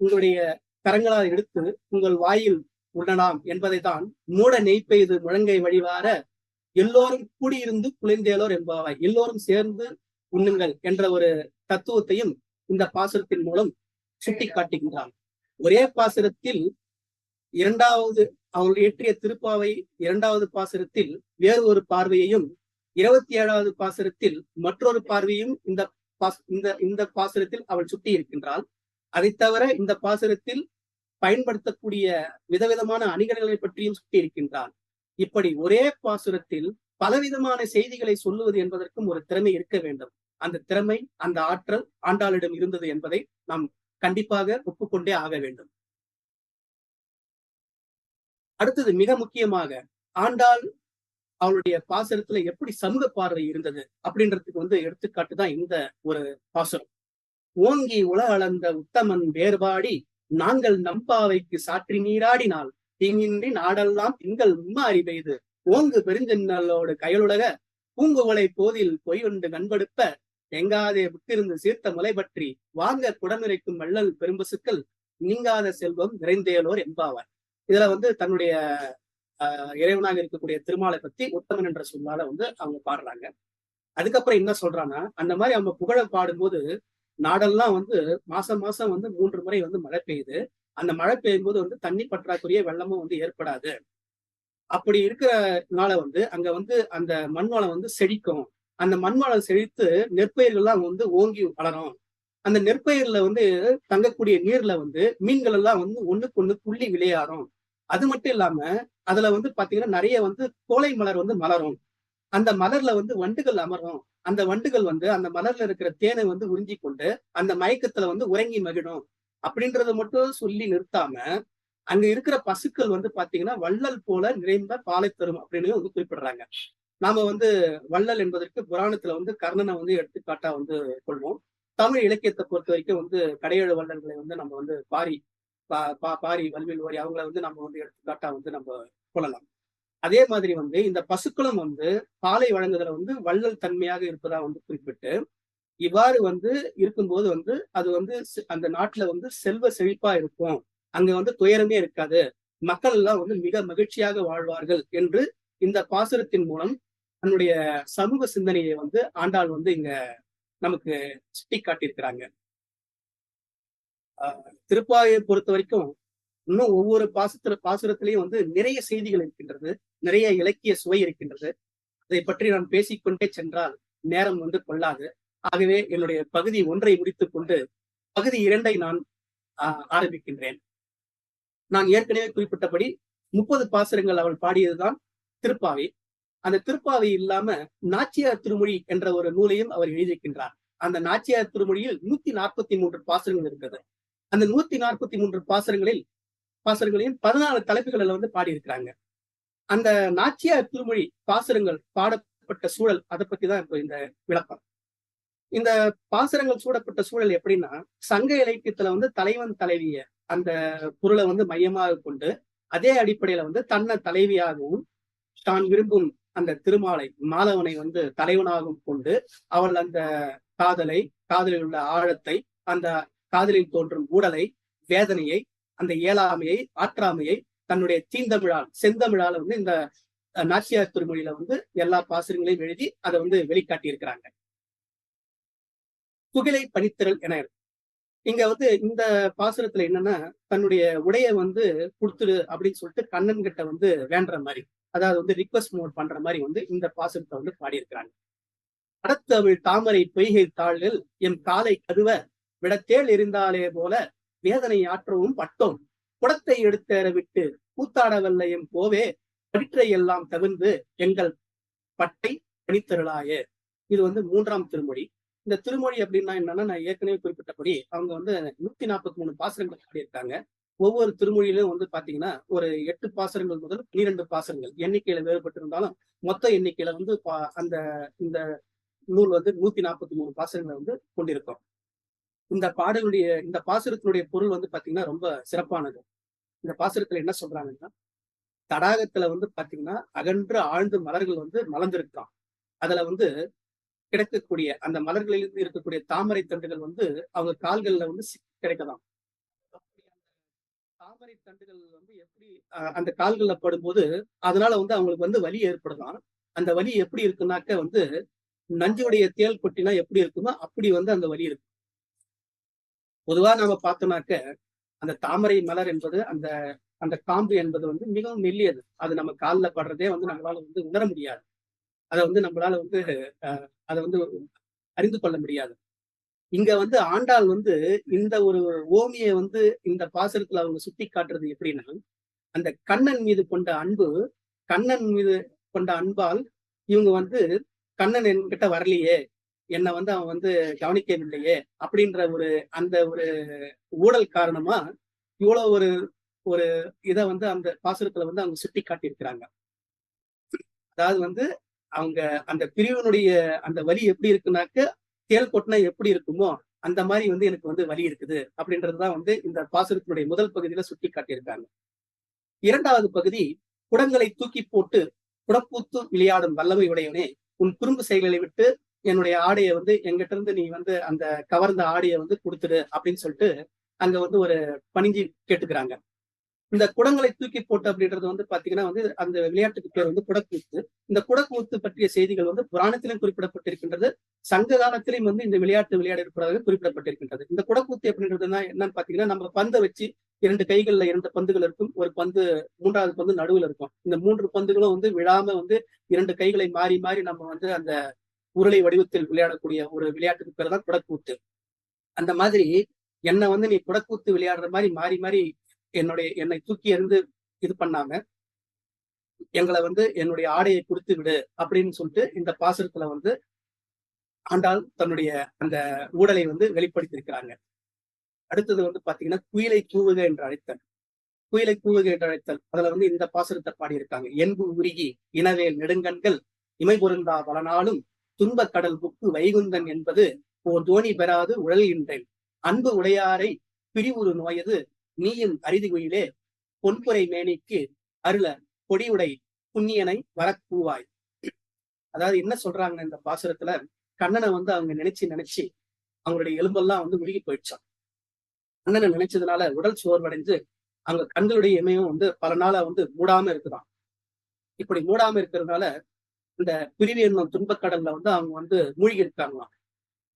உங்களுடைய கரங்களால் எடுத்து உங்கள் வாயில் உண்ணலாம் என்பதை தான் மூட நெய் பெய்து முழங்கை வழிவார எல்லோரும் கூடியிருந்து குளிர்ந்தேலோர் என்பாவாய், எல்லோரும் சேர்ந்து உண்ணுங்கள் என்ற ஒரு தத்துவத்தையும் இந்த பாசுரத்தின் மூலம் சுட்டி காட்டுகின்றான். ஒரே பாசுரத்தில் இரண்டாவது அவள் இயற்றிய திருப்பாவை இரண்டாவது பாசுரத்தில் வேறு ஒரு பார்வையையும், 27வது பாசுரத்தில் மற்றொரு பார்வையும் இந்த பாசுரத்தில் அவள் சுட்டி இருக்கின்றாள். அதை தவிர இந்த பாசுரத்தில் பயன்படுத்தக்கூடிய விதவிதமான அணிகலன்களை பற்றியும் சுட்டி இருக்கின்றாள். இப்படி ஒரே பாசுரத்தில் பலவிதமான செய்திகளை சொல்லுவது என்பதற்கும் ஒரு திறமை இருக்க வேண்டும். அந்த திறமை, அந்த ஆற்றல் ஆண்டாளிடம் இருந்தது என்பதை நாம் கண்டிப்பாக ஒப்புக்கொண்டே ஆக வேண்டும். அடுத்தது மிக முக்கியமாக ஆண்டாள் அவளுடைய பாசுரத்துல எப்படி சமூக பார்வை இருந்தது அப்படின்றதுக்கு எடுத்துக்காட்டு தான் இந்த ஒரு பாசுரம். ஓங்கி உல அளந்த உத்தமன் வேறுபாடி நாங்கள் நம்பாவைக்கு சாற்றி நீராடினால் தீங்கின்றி நாடெல்லாம் திங்கள் மும்மாறி பெய்து ஓங்கு பெருஞ்சென்னலோடு கயலுலக பூங்குவளை போதில் பொய்வண்டு கண்படுப்ப எங்காதே விட்டிருந்து சீர்த்த முலை பற்றி வாங்க குடமிரைக்கும் வள்ளல் பெரும்பசுக்கள் நீங்காத செல்வம் நிறைந்தேலோர் என்பாவார். இதுல தன்னுடைய இறைவனாக இருக்கக்கூடிய திருமாலை பத்தி உத்தமன் என்ற சொல்லால அவங்க பாடுறாங்க. அதுக்கப்புறம் என்ன சொல்றாங்கன்னா, அந்த மாதிரி அவங்க புகழ பாடும்போது நாடெல்லாம் மாசம் மாசம் 3 முறை மழை பெய்யுது. அந்த மழை பெய்யும் போது தண்ணி பற்றாக்குறைய வெள்ளமும் ஏற்படாது. அப்படி இருக்கிறனால அங்க அந்த மண்வளம் செழிக்கும். அந்த மண்வளம் செழித்து நெற்பயிர்கள்லாம் ஓங்கி வளரும். அந்த நெற்பயிர்ல தங்கக்கூடிய நீர்ல மீன்கள் எல்லாம் ஒண்ணுக்கு ஒண்ணு துள்ளி விளையாடும். அது மட்டும் இல்லாம அதுல பாத்தீங்கன்னா நிறைய கோலை மலர் மலரும். அந்த மலர்ல வண்டுகள் அமரும். அந்த வண்டுகள் அந்த மலர்ல இருக்கிற தேனை உறிஞ்சி கொண்டு அந்த மயக்கத்துல உறங்கி மகிழும். அப்படின்றத மட்டும் சொல்லி நிறுத்தாம அங்க இருக்கிற பசுக்கள் பாத்தீங்கன்னா வள்ளல் போல நிறைந்த பாலை தரும் அப்படின்னு குறிப்பிடுறாங்க. நாம வள்ளல் என்பதற்கு புராணத்துல கர்ணனை எடுத்துக்காட்டா கொள்வோம். தமிழ் இலக்கியத்தை பொறுத்த வரைக்கும் கடையேழு வள்ளல்களை நம்ம பாரி வல்வில் ஓரி அவங்கள நம்ம எடுத்துக்காட்டா நம்ம கொள்ளலாம். அதே மாதிரி இந்த பசுக்களும் பாலை வழங்குதல வள்ளல் தன்மையாக இருப்பதா குறிப்பிட்டு இவ்வாறு இருக்கும்போது அது அந்த நாட்டுல செல்வ செழிப்பா இருக்கும். அங்க துயரமே இருக்காது. மக்கள் எல்லாம் மிக மகிழ்ச்சியாக வாழ்வார்கள் என்று இந்த பாசுரத்தின் மூலம் தன்னுடைய சமூக சிந்தனையை ஆண்டாள் இங்க நமக்கு சுட்டி காட்டியிருக்கிறாங்க. திருப்பாவையை பொறுத்த வரைக்கும் இன்னும் ஒவ்வொரு பாசுரத்திலையும் நிறைய செய்திகள் இருக்கின்றது, நிறைய இலக்கிய சுவை இருக்கின்றது. அதை பற்றி நான் பேசிக்கொண்டே சென்றால் நேரம் கொள்ளாது. ஆகவே என்னுடைய பகுதி 1ஐ முடித்துக் கொண்டு பகுதி 2ஐ நான் ஆரம்பிக்கின்றேன். நான் ஏற்கனவே குறிப்பிட்டபடி 30 பாசுரங்கள் அவள் பாடியதுதான் திருப்பாவை. அந்த திருப்பாவை இல்லாம நாச்சியார் திருமொழி என்ற ஒரு நூலையும் அவர் எழுதியிருக்கின்றார். அந்த நாச்சியார் திருமொழியில் 143 பாசுரங்கள் இருக்கிறது. அந்த 143 பாசுரங்களையும் 14 தலைப்புகளில் பாடியிருக்கிறாங்க. அந்த நாச்சியார் திருமொழி பாசுரங்கள் பாடப்பட்ட சூழல், அதை பத்தி தான் இப்போ இந்த விளக்கம். இந்த பாசுரங்கள் சூடப்பட்ட சூழல் எப்படின்னா, சங்க இலக்கியத்துல தலைவன் தலைவிய அந்த பொருளை மையமாக கொண்டு அதே அடிப்படையில தன்னை தலைவியாகவும் தான் விரும்பும் அந்த திருமாலை மாலவனை தலைவனாகவும் கொண்டு அவள் அந்த காதலில் உள்ள ஆழத்தை, அந்த காதலில் தோன்றும் ஊடலை, வேதனையை, அந்த இயலாமையை, ஆற்றாமையை தன்னுடைய தீந்தமிழால் செந்தமிழால் இந்த நாச்சியார் திருமொழியில எல்லா பாசுரங்களையும் எழுதி அதை வெளிக்காட்டி இருக்கிறாங்க. துகிலை பனித்திரள் என இருக்கு. இங்க வந்து இந்த பாசுரத்துல என்னன்னா, தன்னுடைய உடைய வந்து குடுத்துடு அப்படின்னு சொல்லிட்டு கண்ணன் கிட்ட வந்து வேண்டுற மாதிரி, அதாவது வந்து ரிக்வெஸ்ட் மோட் பண்ற மாதிரி வந்து இந்த பாசுரத்தை வந்து பாடியிருக்கிறாங்க. "கடத்தமிழ் தாமரை பொய்கை தாள்கள் எம் காலை கதுவ விடத்தேள் எறிந்தாலே போல வேதனை ஆற்றவும் பட்டோம். குடத்தை எடுத்தேற விட்டு கூத்தாடவல்ல எம் கோவே படிற்றை எல்லாம் தவிர்ந்து எங்கள் பட்டை பணித்தருளாயே." இது வந்து 3ஆம் திருமொழி. இந்த திருமொழி அப்படின்னா என்னன்னா, நான் ஏற்கனவே குறிப்பிட்டபடி அவங்க வந்து 143 பாசுரங்கள் பாடியிருக்காங்க. ஒவ்வொரு திருமொழியிலும் வந்து பாத்தீங்கன்னா, ஒரு 8 பாசுரங்கள் முதல் 12 பாசுரங்கள் எண்ணிக்கையில வேறுபட்டிருந்தாலும், மொத்த எண்ணிக்கையில வந்து அந்த இந்த நூல் வந்து 143 பாசுரங்களை வந்து கொண்டிருக்கும். இந்த பாசுரத்தினுடைய பொருள் வந்து பாத்தீங்கன்னா ரொம்ப சிறப்பானது. இந்த பாசுரத்துல என்ன சொல்றாங்கன்னா, தடாகத்துல வந்து பாத்தீங்கன்னா அகன்ற ஆழ்ந்த மலர்கள் வந்து மலர்ந்திருக்காம். அதுல வந்து கிடைக்கக்கூடிய அந்த மலர்களில் இருக்கக்கூடிய தாமரை தண்டுகள் வந்து அவங்க கால்கள்ல வந்து கிடைக்கலாம். தாமரை தண்டுகள் வந்து எப்படி அந்த கால்கள்ல படும்போது அதனால வந்து அவங்களுக்கு வந்து வலி ஏற்படலாம். அந்த வலி எப்படி இருக்குன்னாக்க வந்து நஞ்சுடைய தேள் கொட்டினா எப்படி இருக்குமோ அப்படி வந்து அந்த வலி இருக்கு. பொதுவா நாம பார்த்தோம்னாக்க அந்த தாமரை மலர் என்பது அந்த அந்த காம்பு என்பது வந்து மிகவும் மெல்லியது. அது நம்ம கால்ல படுறதே வந்து நம்மளால வந்து உணர முடியாது. அதை வந்து நம்மளால வந்து அதை வந்து அறிந்து கொள்ள முடியாது. இங்க வந்து ஆண்டாள் வந்து இந்த ஒரு ஓமியை வந்து இந்த பாசுரத்துல அவங்க சுட்டி காட்டுறது எப்படின்னா, அந்த கண்ணன் மீது கொண்ட அன்பு, கண்ணன் மீது கொண்ட அன்பால் இவங்க வந்து கண்ணன் என்கிட்ட வரலையே, என்னை வந்து அவன் வந்து கவனிக்கவில்லையே அப்படின்ற ஒரு அந்த ஒரு ஊழல் காரணமா இவ்வளவு ஒரு ஒரு இதை வந்து அந்த பாசுரத்துல வந்து அவங்க சுட்டி காட்டியிருக்கிறாங்க. அதாவது வந்து அவங்க அந்த பிரிவினுடைய அந்த வலி எப்படி இருக்குனாக்க, தேள் கொட்டினா எப்படி இருக்குமோ அந்த மாதிரி வந்து எனக்கு வந்து வலி இருக்குது அப்படின்றதுதான் வந்து இந்த பாசுரத்தினுடைய முதல் பகுதியில சுட்டி காட்டியிருக்காங்க. 2வது பகுதி, குடங்களை தூக்கி போட்டு குடப்பூத்து விளையாடும் வல்லமை உடையவனே, உன் குறும்பு செயல்களை விட்டு என்னுடைய ஆடையை வந்து எங்கிட்ட இருந்து நீ வந்து அந்த கவர்ந்த ஆடையை வந்து கொடுத்துடு அப்படின்னு சொல்லிட்டு அங்க வந்து ஒரு பணிஞ்சு கேட்டுக்கிறாங்க. இந்த குடங்களை தூக்கி போட்டு அப்படின்றது வந்து பாத்தீங்கன்னா வந்து அந்த விளையாட்டுக்கு பேர் வந்து குடக்கூத்து. இந்த குடக்கூத்து பற்றிய செய்திகள் வந்து புராணத்திலும் குறிப்பிடப்பட்டிருக்கின்றது. சங்க காலத்திலும் வந்து இந்த விளையாட்டு விளையாட இருப்பதாக குறிப்பிடப்பட்டிருக்கின்றது. இந்த குடக்கூத்து அப்படின்றதுன்னா என்னன்னு பாத்தீங்கன்னா, நம்ம பந்தை வச்சு 2 கைகள்ல 2 பந்துகள் இருக்கும். ஒரு பந்து 3வது பந்து நடுவுல இருக்கும். இந்த 3 பந்துகளும் வந்து விழாம வந்து 2 கைகளை மாறி மாறி நம்ம வந்து அந்த உருளை வடிவத்தில் விளையாடக்கூடிய ஒரு விளையாட்டுக்கு பேர் தான் குடக்கூத்து. அந்த மாதிரி என்னை வந்து நீ குடக்கூத்து விளையாடுற மாதிரி மாறி மாறி என்னை தூக்கி எறிந்து இது பண்ணாம எங்களை வந்து என்னுடைய ஆடையை கொடுத்து விடு அப்படின்னு சொல்லிட்டு இந்த பாசுரத்துல வந்து ஆண்டாள் தன்னுடைய அந்த ஊடலை வந்து வெளிப்படுத்தியிருக்கிறாங்க. அடுத்தது வந்து பாத்தீங்கன்னா, குயிலை கூவுக என்று அழைத்தல். குயிலை கூவுக என்று அழைத்தல் அதுல வந்து இந்த பாசுரத்தை பாடியிருக்காங்க. என்பு உருகி இனவேல் நெடுங்கண்கள் இமை பொருந்தா பலனாலும் துன்பக் கடல் புக்கு வைகுந்தன் என்பது ஓர் தோணி பெறாது உழல்கின்றேன். அன்பு உடையாரை பிரிவுறு நோயது நீயும் அரிதி குயிலே பொன்புரை மேனிக்கு அருள பொடியுடை புண்ணியனை வரக்கூவாய். அதாவது என்ன சொல்றாங்க இந்த பாசுரத்துல, கண்ணனை வந்து அவங்க நினைச்சு அவங்களுடைய எலும்பெல்லாம் வந்து உருகி போயிடுச்சான். கண்ணனை நினைச்சதுனால உடல் சோர்வடைஞ்சு அவங்க கண்களுடைய இமையும் வந்து பல நாளா வந்து மூடாம இருக்குதான். இப்படி மூடாம இருக்கிறதுனால இந்த பிரிவி என்னும் துன்பக்கடல்ல வந்து அவங்க வந்து மூழ்கி இருக்காங்களாம்.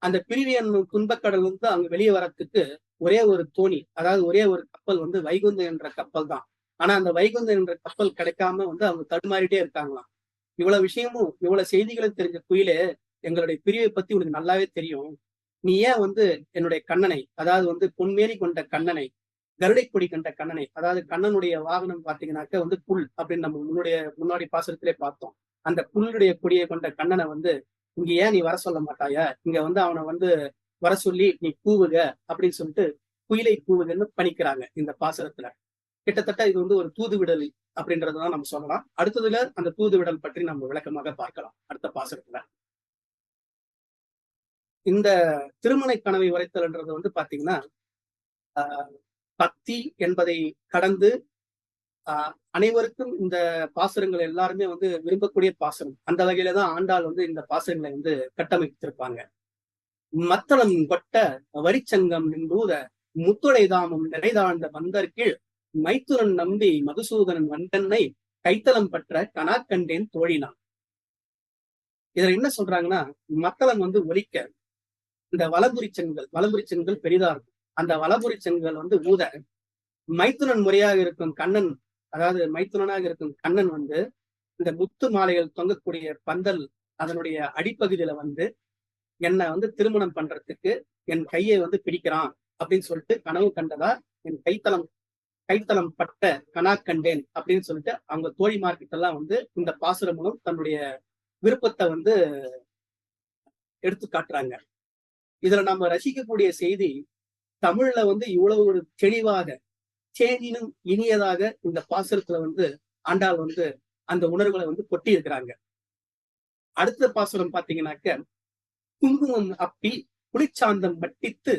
அந்த பிரிவி என்னும் துன்பக்கடல் வந்து அவங்க வெளியே வரத்துக்கு ஒரே ஒரு தோணி, அதாவது ஒரே ஒரு கப்பல் வந்து வைகுந்தம் என்ற கப்பல் தான். ஆனா அந்த வைகுந்தம் என்ற கப்பல் கிடைக்காம வந்து அவங்க தடுமாறிட்டே இருக்காங்களாம். இவ்வளவு விஷயமும் இவ்வளவு செய்திகளும் தெரிஞ்ச குயிலே, எங்களுடைய பிரிவை பத்தி உனக்கு நல்லாவே தெரியும். நீ ஏன் வந்து என்னுடைய கண்ணனை, அதாவது வந்து பொன்மேனி கொண்ட கண்ணனை, கருடை கொடி கண்ட கண்ணனை, அதாவது கண்ணனுடைய வாகனம் பாத்தீங்கன்னாக்க வந்து புல் அப்படின்னு நம்ம முன்னாடி பாசுரத்திலே பார்த்தோம். அந்த புல்லுடைய கொடியை கொண்ட கண்ணனை வந்து இங்க ஏன் நீ வர சொல்ல மாட்டாயா, இங்க வந்து அவனை வந்து வர சொல்லி நீ கூவுக அப்படின்னு சொல்லிட்டு குயிலை கூவுகன்னு பணிக்கிறாங்க இந்த பாசுரத்துல. கிட்டத்தட்ட இது வந்து ஒரு தூதுவிடல் அப்படின்றதுதான் நம்ம சொல்லலாம். அடுத்ததுல அந்த தூதுவிடல் பற்றி நம்ம விளக்கமாக பார்க்கலாம் அடுத்த பாசுரத்துல. இந்த திருமண கனவை உரைத்தல்ன்றது வந்து பாத்தீங்கன்னா, பக்தி என்பதை கடந்து அனைவருக்கும் இந்த பாசுரங்கள் எல்லாருமே வந்து விரும்பக்கூடிய பாசுரம். அந்த வகையில தான் ஆண்டாள் வந்து இந்த பாசுரங்களை வந்து கட்டமைத்திருப்பாங்க. மத்தளம் கொட்ட வரிச்சங்கம் நின்றூத முத்துடை தாமும் நிறைதாழ்ந்த வந்தற்கீழ் மைத்துரன் நம்பி மதுசூதனன் வந்தன்னை கைத்தலம் பற்ற கனாக்கண்டேன் தோழினான். இதுல என்ன சொல்றாங்கன்னா, மத்தளம் வந்து ஒலிக்க, இந்த வலம்புரி செங்கல் பெரிதா இருக்கும். அந்த வலம்புரி செங்கல் வந்து ஊத மைத்துனன் முறையாக இருக்கும் கண்ணன், அதாவது மைத்துனனாக இருக்கும் கண்ணன் வந்து இந்த முத்து மாலைகள் தொங்கக்கூடிய பந்தல் அதனுடைய அடிப்பகுதியில வந்து என்னை வந்து திருமணம் பண்றதுக்கு என் கையை வந்து பிடிக்கிறான் அப்படின்னு சொல்லிட்டு கனவு கண்டதா என் கைத்தலம் பட்ட கனா கண்டேன் அப்படின்னு சொல்லிட்டு அவங்க தோழிமார்கிட்ட எல்லாம் வந்து இந்த பாசுரம் மூலம் தன்னுடைய விருப்பத்தை வந்து எடுத்து காட்டுறாங்க. இதுல நம்ம ரசிக்கக்கூடிய செய்தி, தமிழ்ல வந்து இவ்வளவு ஒரு தெளிவாக தேனினும் இனியதாக இந்த பாசுரத்துல வந்து ஆண்டாள் வந்து அந்த உணர்வுகளை வந்து கொட்டி இருக்கிறாங்க. அடுத்த பாசுரம் பாத்தீங்கன்னாக்க, குங்குமம் அப்பி குளிச்சாந்தம் வட்டித்து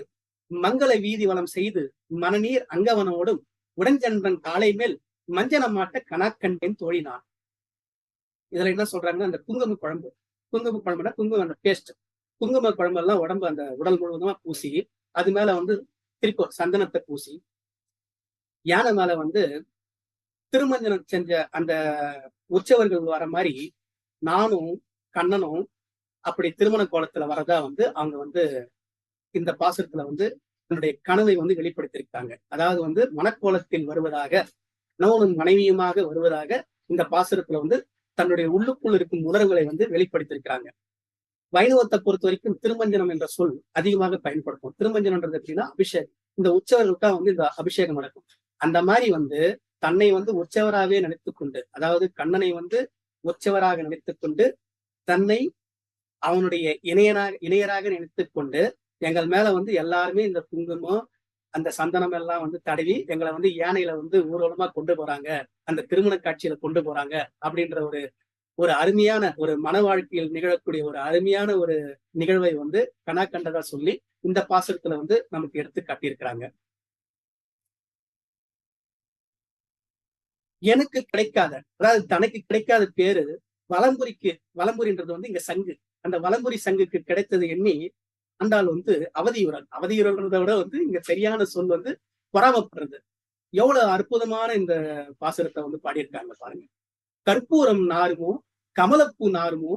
மங்கள வீதி வலம் செய்து மனநீர் அங்கவனோடும் உடஞ்சென்றன் காலை மேல் மஞ்சன மாட்ட கனாக்கண்டேன் தோழினான். இதுல என்ன சொல்றாங்கன்னா, அந்த குங்கும குழம்புனா குங்குமம் அந்த பேஸ்ட், குங்கும குழம்பு எல்லாம் உடம்பு அந்த உடல் முழுவதுமா பூசி அது மேல வந்து திருப்பி சந்தனத்தை பூசி யானை மேல வந்து திருமஞ்சனம் செஞ்ச அந்த உற்சவர்கள் வர மாதிரி நானும் கண்ணனும் அப்படி திருமண கோலத்துல வரதா வந்து அவங்க வந்து இந்த பாசுரத்துல வந்து தன்னுடைய கனவை வந்து வெளிப்படுத்தியிருக்காங்க. அதாவது வந்து மனக்கோலத்தில் வருவதாக, கணவனும் மனைவியுமாக வருவதாக இந்த பாசுரத்துல வந்து தன்னுடைய உள்ளுக்குள் இருக்கும் உணர்வுகளை வந்து வெளிப்படுத்தியிருக்கிறாங்க. வைணவத்தை பொறுத்த வரைக்கும் திருமஞ்சனம் என்ற சொல் அதிகமாக பயன்படுத்தும். திருமஞ்சனம்ன்றது எப்படின்னா அபிஷேகம். இந்த உற்சவர்களுக்கு தான் வந்து இந்த அபிஷேகம் நடக்கும். அந்த மாதிரி வந்து தன்னை வந்து உற்சவராகவே நினைத்துக் கொண்டு, அதாவது கண்ணனை வந்து உற்சவராக நினைத்துக் கொண்டு, தன்னை அவனுடைய இணையராக நினைத்துக் கொண்டு, எங்கள் மேல வந்து எல்லாருமே இந்த குங்குமம் அந்த சந்தனம் எல்லாம் வந்து தடவி எங்களை வந்து யானையில வந்து ஊர்வலமா கொண்டு போறாங்க, அந்த திருமண காட்சியில கொண்டு போறாங்க அப்படின்ற ஒரு அருமையான ஒரு மன வாழ்க்கையில் நிகழக்கூடிய ஒரு அருமையான ஒரு நிகழ்வை வந்து கனா கண்டதா சொல்லி இந்த பாசுரத்துல வந்து நமக்கு எடுத்து காட்டியிருக்கிறாங்க. எனக்கு கிடைக்காத, அதாவது தனக்கு கிடைக்காத பேரு வலம்புரின்றது வந்து இங்க சங்கு. அந்த வலம்புரி சங்குக்கு கிடைத்தது எண்ணி ஆண்டாள் வந்து அவதியுறல்ன்றதை விட வந்து இங்க சரியான சொல் வந்து பொறாமப்படுறது. எவ்வளவு அற்புதமான இந்த பாசுரத்தை வந்து பாடியிருக்காங்க பாருங்க. கற்பூரம் நாருமோ கமலப்பூ நாருமோ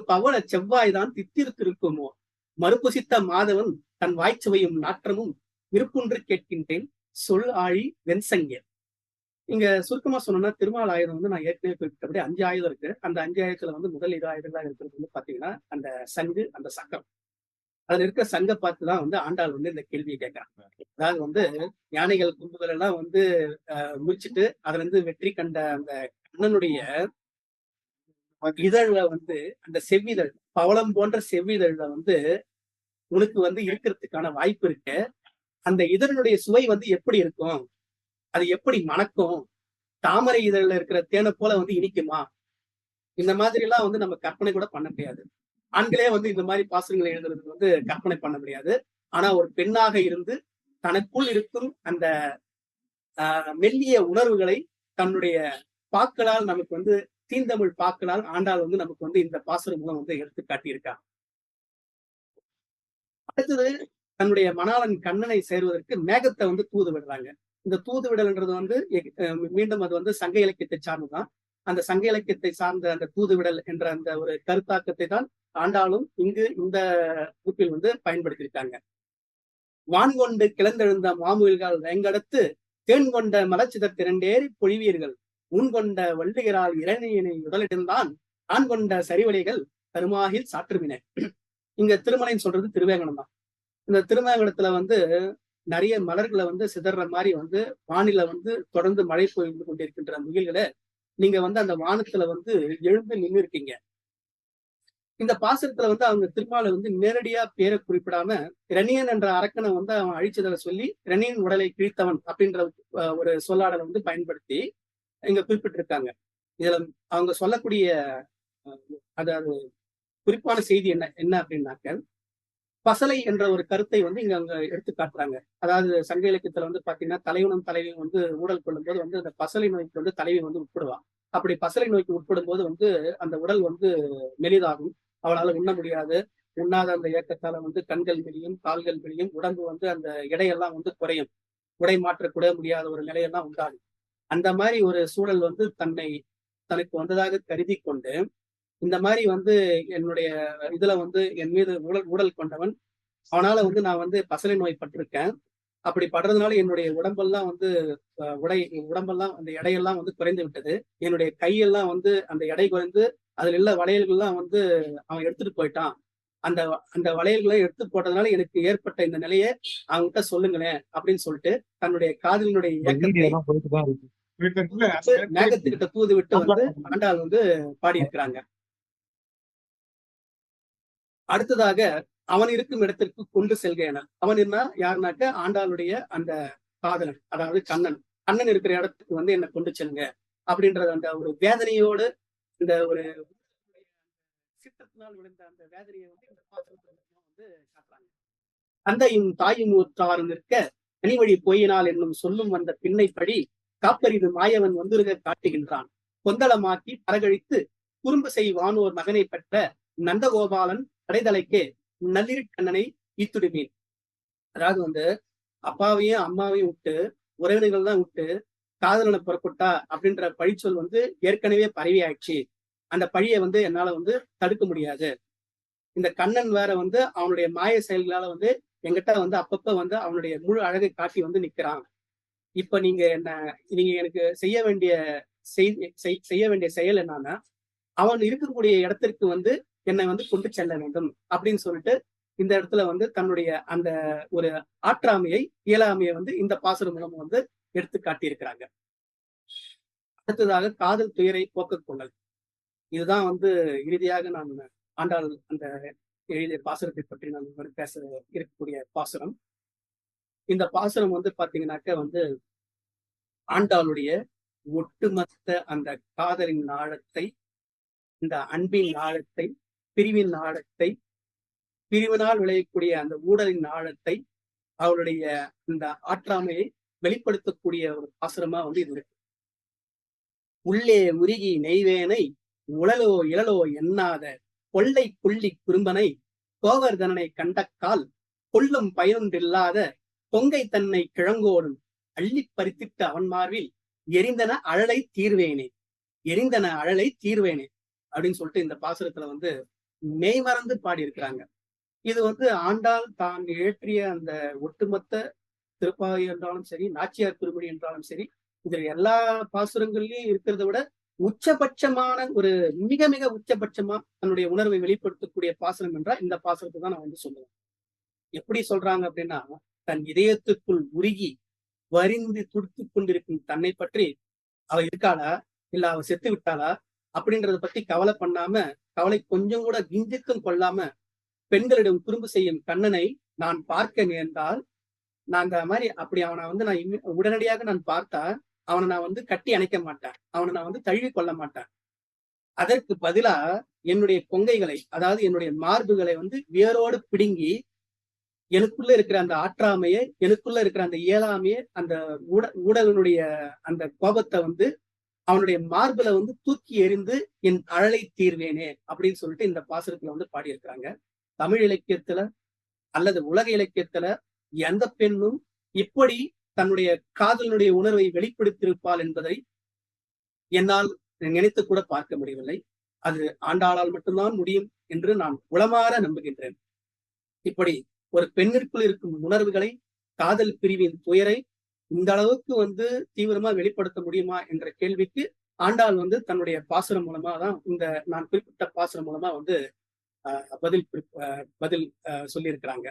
பவள செவ்வாய்தான் தித்திருக்குமோ மறுபுசித்த மாதவன் தன் வாய்ச்சுவையும் நாற்றமும் விருப்புன்று கேட்கின்றேன் சொல் ஆழி வெண்சங்கே. இங்க சுருக்கமா சொன்னோம்னா திருமால் ஆயுதம் வந்து நான் ஏற்கனவே குறிப்பிட்டபடி 5 ஆயுதம் இருக்கு. அந்த 5 ஆயுதத்துல வந்து முதல் 2 ஆயுதங்களா இருக்கிறது வந்து பாத்தீங்கன்னா அந்த சங்கு, அந்த சக்கம். அதுல இருக்க சங்க பார்த்துதான் வந்து ஆண்டாள் வந்து இந்த கேள்வியை கேட்கறாங்க. அதாவது வந்து யானைகள் கும்புகள் எல்லாம் வந்து முடிச்சுட்டு அதுல இருந்து வெற்றி கண்ட அந்த கண்ணனுடைய இதழ்ல வந்து அந்த செவ்விதழ், பவளம் போன்ற செவ்விதழ்ல வந்து உனக்கு வந்து இருக்கிறதுக்கான வாய்ப்பு இருக்கு. அந்த இதழுடைய சுவை வந்து எப்படி இருக்கும், அது எப்படி மணக்கும், தாமரை இதழ்ல இருக்கிற தேனை போல வந்து இனிக்குமா, இந்த மாதிரி எல்லாம் வந்து நம்ம கற்பனை கூட பண்ண முடியாது. ஆண்களே வந்து இந்த மாதிரி பாசுரங்களை எழுதுறது வந்து கற்பனை பண்ண முடியாது. ஆனா ஒரு பெண்ணாக இருந்து தனக்குள் இருக்கும் அந்த மெல்லிய உணர்வுகளை தன்னுடைய பாக்களால் நமக்கு வந்து தீந்தமிழ் பாக்களால் ஆண்டாள் வந்து நமக்கு வந்து இந்த பாசுரம் மூலம் வந்து எடுத்து காட்டியிருக்கா. அடுத்தது தன்னுடைய மணாளன் கண்ணனை சேர்வதற்கு மேகத்தை வந்து தூது விடுறாங்க. இந்த தூது விடல்ன்றது வந்து மீண்டும் அது வந்து சங்க இலக்கியத்தை சார்ந்துதான். அந்த சங்க இலக்கியத்தை சார்ந்த அந்த தூது விடல் என்ற அந்த ஒரு கருத்தாக்கத்தை தான் ஆண்டாளும் இங்கு இந்த குறிப்பில் வந்து பயன்படுத்தியிருக்காங்க. வான்கொண்டு கிளந்தெழுந்த மாமுயில்கள் வேங்கடத்து தேன் கொண்ட மலச்சிதர் திரண்டேறி பொழிவீர்கள் முன்கொண்ட வள்ளுகிறால் இளநியனை உடலிடந்தான் ஆண் கொண்ட சரிவலைகள் தருமாகில் சாற்றுமின. இங்க திருமலைன்னு சொல்றது திருவேங்கடம் தான். இந்த திருவேங்கடத்துல வந்து நிறைய மலர்களை வந்து சிதற மாதிரி வந்து வானில வந்து தொடர்ந்து மழை பொழிந்து கொண்டிருக்கின்ற முகில்களை நீங்க வந்து அந்த வானத்துல வந்து எழுந்து நின்று இருக்கீங்க. இந்த பாசுரத்துல வந்து அவங்க திருமாலை வந்து நேரடியா பேரை குறிப்பிடாம இரணியன் என்ற அரக்கனை வந்து அவன் அழிச்சதை சொல்லி இரணியன் உடலை கிழித்தவன் அப்படின்ற ஒரு சொல்லாடலை வந்து பயன்படுத்தி இங்க குறிப்பிட்டிருக்காங்க. இதுல அவங்க சொல்லக்கூடிய அதாவது குறிப்பான செய்தி என்ன அப்படின்னாக்க, பசலை என்ற ஒரு கருத்தை வந்து இங்க அங்க எடுத்து காட்டுறாங்க. அதாவது சங்க இலக்கியத்துல வந்து பாத்தீங்கன்னா தலைவனும் தலைவியும் வந்து ஊழல் கொள்ளும் போது வந்து அந்த பசலை நோய்க்கு வந்து தலைவி வந்து உட்படுவான். அப்படி பசலை நோய்க்கு உட்படும் போது வந்து அந்த உடல் வந்து மெலிதாகும், அவளால உண்ண முடியாது. உண்ணாத அந்த இயக்கத்தால வந்து கண்கள் மெலியும், கால்கள் மெலியும், உடம்பு வந்து அந்த எடையெல்லாம் வந்து குறையும், உடை மாற்றக்கூட முடியாத ஒரு நிலையெல்லாம் உண்டாகும். அந்த மாதிரி ஒரு சூழல் வந்து தனக்கு வந்ததாக கருதி கொண்டு இந்த மாதிரி வந்து என்னுடைய இதுல வந்து என் மீது ஊழல் கொண்டவன் அவனால வந்து நான் வந்து பசலை நோய் பட்டிருக்கேன். அப்படி படுறதுனால என்னுடைய உடம்பெல்லாம் வந்து உடம்பெல்லாம் அந்த எடையெல்லாம் வந்து குறைந்து விட்டது. என்னுடைய கையெல்லாம் வந்து அந்த எடை குறைந்து அதுல உள்ள வளையல்கள்லாம் வந்து அவன் எடுத்துட்டு போயிட்டான். அந்த அந்த வளையல்களை எடுத்து போட்டதுனால எனக்கு ஏற்பட்ட இந்த நிலைய அவன்கிட்ட சொல்லுங்களேன் அப்படின்னு சொல்லிட்டு தன்னுடைய காதலினுடைய இயக்கத்தை மேகத்துக்கிட்ட தூது விட்டு வந்து ஆண்டாள் வந்து பாடியிருக்கிறாங்க. அடுத்ததாக அவன் இருக்கும் இடத்திற்கு கொண்டு செல்க என. அவன் என்ன யாருனாக்க ஆண்டாளுடைய அந்த காதலன், அதாவது கண்ணன். கண்ணன் இருக்கிற இடத்துக்கு வந்து என்ன கொண்டு செல்லுங்க அப்படின்றது அந்த ஒரு வேதனையோடு இந்த ஒரு சித்தத்தினால் விழுந்த அந்த வேதனையை வந்து இந்த பாத்திரத்துல வந்து காட்டுறாங்க. தந்தையும் தாயும் ஒத்தாரும் நிற்க கனிவழி போயினால் என்னும் சொல்லும் வந்த பின்னை படி காப்பரிது மாயவன் வந்துருக காட்டுகின்றான். கொந்தளமாக்கி பரகழித்து குறும்பு செய் வானோர் மகனை பெற்ற நந்தகோபாலன் கடைதலைக்கே நள்ளிருக்கண்ணனை ஈத்துடுமீன். அதாவது வந்து அப்பாவையும் அம்மாவையும் விட்டு உறவினர்கள் தான் விட்டு காதலனை புறப்பட்டா அப்படின்ற பழிச்சொல் வந்து ஏற்கனவே பரவி ஆயிடுச்சு. அந்த பழியை வந்து என்னால வந்து தடுக்க முடியாது. இந்த கண்ணன் வேற வந்து அவனுடைய மாய செயல்களால வந்து என்கிட்ட வந்து அப்பப்ப வந்து அவனுடைய முழு அழகை காட்டி வந்து நிக்கிறான். இப்ப நீங்க எனக்கு செய்ய வேண்டிய செயல் என்னன்னா, அவன் இருக்கக்கூடிய இடத்திற்கு வந்து என்னை வந்து கொண்டு செல்ல வேண்டும் அப்படின்னு சொல்லிட்டு இந்த இடத்துல வந்து தன்னுடைய அந்த ஒரு ஆற்றாமையை இயலாமையை வந்து இந்த பாசுரம் மூலம் வந்து எடுத்து காட்டியிருக்கிறாங்க. அடுத்ததாக காதல் துயரை போக்கக் கொள்ளல். இதுதான் வந்து இறுதியாக நான் ஆண்டாள் அந்த எழுதிய பாசுரத்தை பற்றி நான் பேச இருக்கக்கூடிய பாசுரம். இந்த பாசுரம் வந்து பாத்தீங்கன்னாக்க வந்து ஆண்டாளுடைய ஒட்டுமொத்த அந்த காதலின் ஆழத்தை, இந்த அன்பின் ஆழத்தை, பிரிவின் ஆழத்தை, பிரிவினால் விளையக்கூடிய அந்த ஊடலின் ஆழத்தை, அவளுடைய இந்த ஆற்றாமையை வெளிப்படுத்தக்கூடிய ஒரு பாசுரமா வந்து இது இருக்கு. உள்ளே உருகி நெய்வேனை உழலோ இழலோ எண்ணாத கொள்ளை புள்ளி குறும்பனை கோவர்தனனை கண்டக்கால் கொள்ளும் பயனொன்றில்லாத பொங்கை தன்னை கிழங்கோடும் அள்ளி பறித்திட்டு அவன் மார்பில் எரிந்தன அழலை தீர்வேனே அப்படின்னு சொல்லிட்டு இந்த பாசுரத்துல வந்து மெய்மறந்து பாடி இருக்கிறாங்க. இது வந்து ஆண்டாள் தான் இயற்றிய அந்த ஒட்டுமொத்த திருப்பாவை என்றாலும் சரி, நாச்சியார் திருமொழி என்றாலும் சரி, இதுல எல்லா பாசுரங்கள்லயும் இருக்கிறத விட உச்சபட்சமான ஒரு மிக மிக உச்சபட்சமா தன்னுடைய உணர்வை வெளிப்படுத்தக்கூடிய பாசுரம் என்றால் இந்த பாசுரத்தை தான் நான் வந்து சொல்லுவேன். எப்படி சொல்றாங்க அப்படின்னா, தன் இதயத்துக்குள் உருகி வரிந்து துடித்துக் கொண்டிருக்கும் தன்னை பற்றி அவ இருக்காளா இல்ல அவ செத்து விட்டாளா அப்படின்றத பத்தி கவலை பண்ணாம, கவலை கொஞ்சம் கூட கிஞ்சிக்கும் கொள்ளாம பெண்களிடம் குறும்பு செய்யும் கண்ணனை நான் பார்க்க நேர்ந்தால், நான் அந்த மாதிரி அப்படி அவனை வந்து நான் உடனடியாக நான் பார்த்தா அவனை நான் வந்து கட்டி அணைக்க மாட்டேன், அவனை நான் வந்து தழுவி கொள்ள மாட்டேன். அதற்கு பதிலா என்னுடைய கொங்கைகளை, அதாவது என்னுடைய மார்புகளை வந்து வேரோடு பிடுங்கி எனக்குள்ள இருக்கிற அந்த ஆற்றாமையை, எனக்குள்ள இருக்கிற அந்த இயலாமையை, அந்த ஊடகனுடைய அந்த கோபத்தை வந்து அவனுடைய மார்புல வந்து தூக்கி எறிந்து என் அழலை தீர்வேனே அப்படின்னு சொல்லிட்டு இந்த பாசுரத்துல வந்து பாடியிருக்கிறாங்க. தமிழ் இலக்கியத்துல அல்லது உலக இலக்கியத்துல எந்த பெண்ணும் இப்படி தன்னுடைய காதலனுடைய உணர்வை வெளிப்படுத்தியிருப்பாள் என்பதை என்னால் நினைத்து கூட பார்க்க முடியவில்லை. அது ஆண்டாளால் மட்டும்தான் முடியும் என்று நான் உளமாற நம்புகின்றேன். இப்படி ஒரு பெண்ணிற்குள் இருக்கும் உணர்வுகளை, காதல் பிரிவின் துயரை இந்த அளவுக்கு வந்து தீவிரமா வெளிப்படுத்த முடியுமா என்ற கேள்விக்கு ஆண்டாள் வந்து தன்னுடைய பாசுரம் மூலமா தான், இந்த நான் குறிப்பிட்ட பாசுரம் மூலமா வந்து பதில் சொல்லியிருக்கிறாங்க.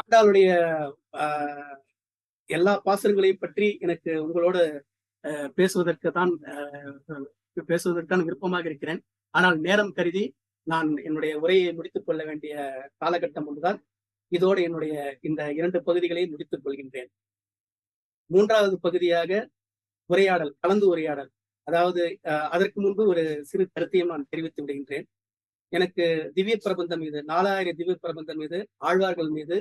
ஆண்டாளுடைய எல்லா பாசுரங்களையும் பற்றி எனக்கு உங்களோட பேசுவதற்கான விருப்பமாக இருக்கிறேன். ஆனால் நேரம் கருதி நான் என்னுடைய உரையை முடித்துக் கொள்ள வேண்டிய காலகட்டம் ஒன்றுதான். இதோடு என்னுடைய இந்த 2 பகுதிகளை முடித்துக் கொள்கின்றேன். 3வது பகுதியாக உரையாடல், கலந்து உரையாடல். அதாவது அதற்கு முன்பு ஒரு சிறு கருத்தையும் நான் தெரிவித்து விடுகின்றேன். எனக்கு திவ்ய பிரபந்தம் மீது, 4000 திவ்ய பிரபந்தம் மீது, ஆழ்வார்கள் மீது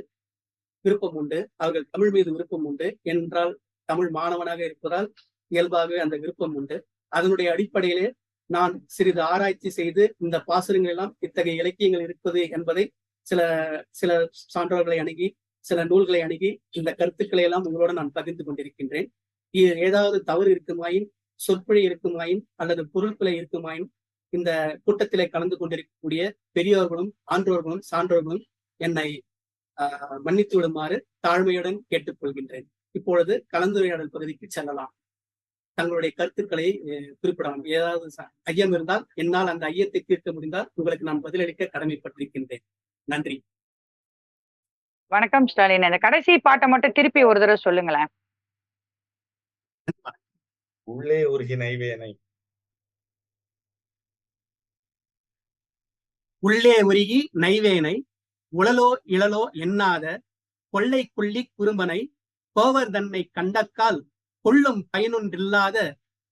விருப்பம் உண்டு. அவர்கள் தமிழ் மீது விருப்பம் உண்டு. என்றால் தமிழ் மாணவனாக இருப்பதால் இயல்பாகவே அந்த விருப்பம் உண்டு. அதனுடைய அடிப்படையிலே நான் சிறிது ஆராய்ச்சி செய்து இந்த பாசுரங்கள் எல்லாம் இத்தகைய இலக்கியங்கள் இருப்பது என்பதை சில சான்றோர்களை அணுகி, சில நூல்களை அணுகி இந்த கருத்துக்களை எல்லாம் உங்களோட நான் பகிர்ந்து கொண்டிருக்கின்றேன். இது ஏதாவது தவறு இருக்குமாயின், சொற்பிழை இருக்குமாயின் அல்லது பொருட்களை இருக்குமாயின் இந்த கூட்டத்திலே கலந்து கொண்டிருக்கக்கூடிய பெரியோர்களும், ஆன்றோர்களும், சான்றோர்களும் என்னை மன்னித்து விடுமாறு தாழ்மையுடன் கேட்டுக்கொள்கின்றேன். இப்பொழுது கலந்துரையாடல் பகுதிக்கு செல்லலாம். தங்களுடைய கருத்துக்களை குறிப்பிடலாம். ஏதாவது ஐயம் இருந்தால் என்னால் அந்த ஐயத்தை தீர்க்க முடிந்தால் உங்களுக்கு நான் பதிலளிக்க கடமைப்பட்டிருக்கின்றேன். நன்றி. வணக்கம் ஸ்டாலின். அந்த கடைசி பாட்டை மட்டும் திருப்பி ஒரு தடவை சொல்லுங்களேன். உள்ளே உருகி நைவேனை. உள்ளே உருகி நைவேனை உளலோ இழலோ எண்ணாத கொள்ளை குள்ளி குறும்பனை கோவர் தன்னை கண்டக்கால் கொள்ளும் பயனொன்றில்லாத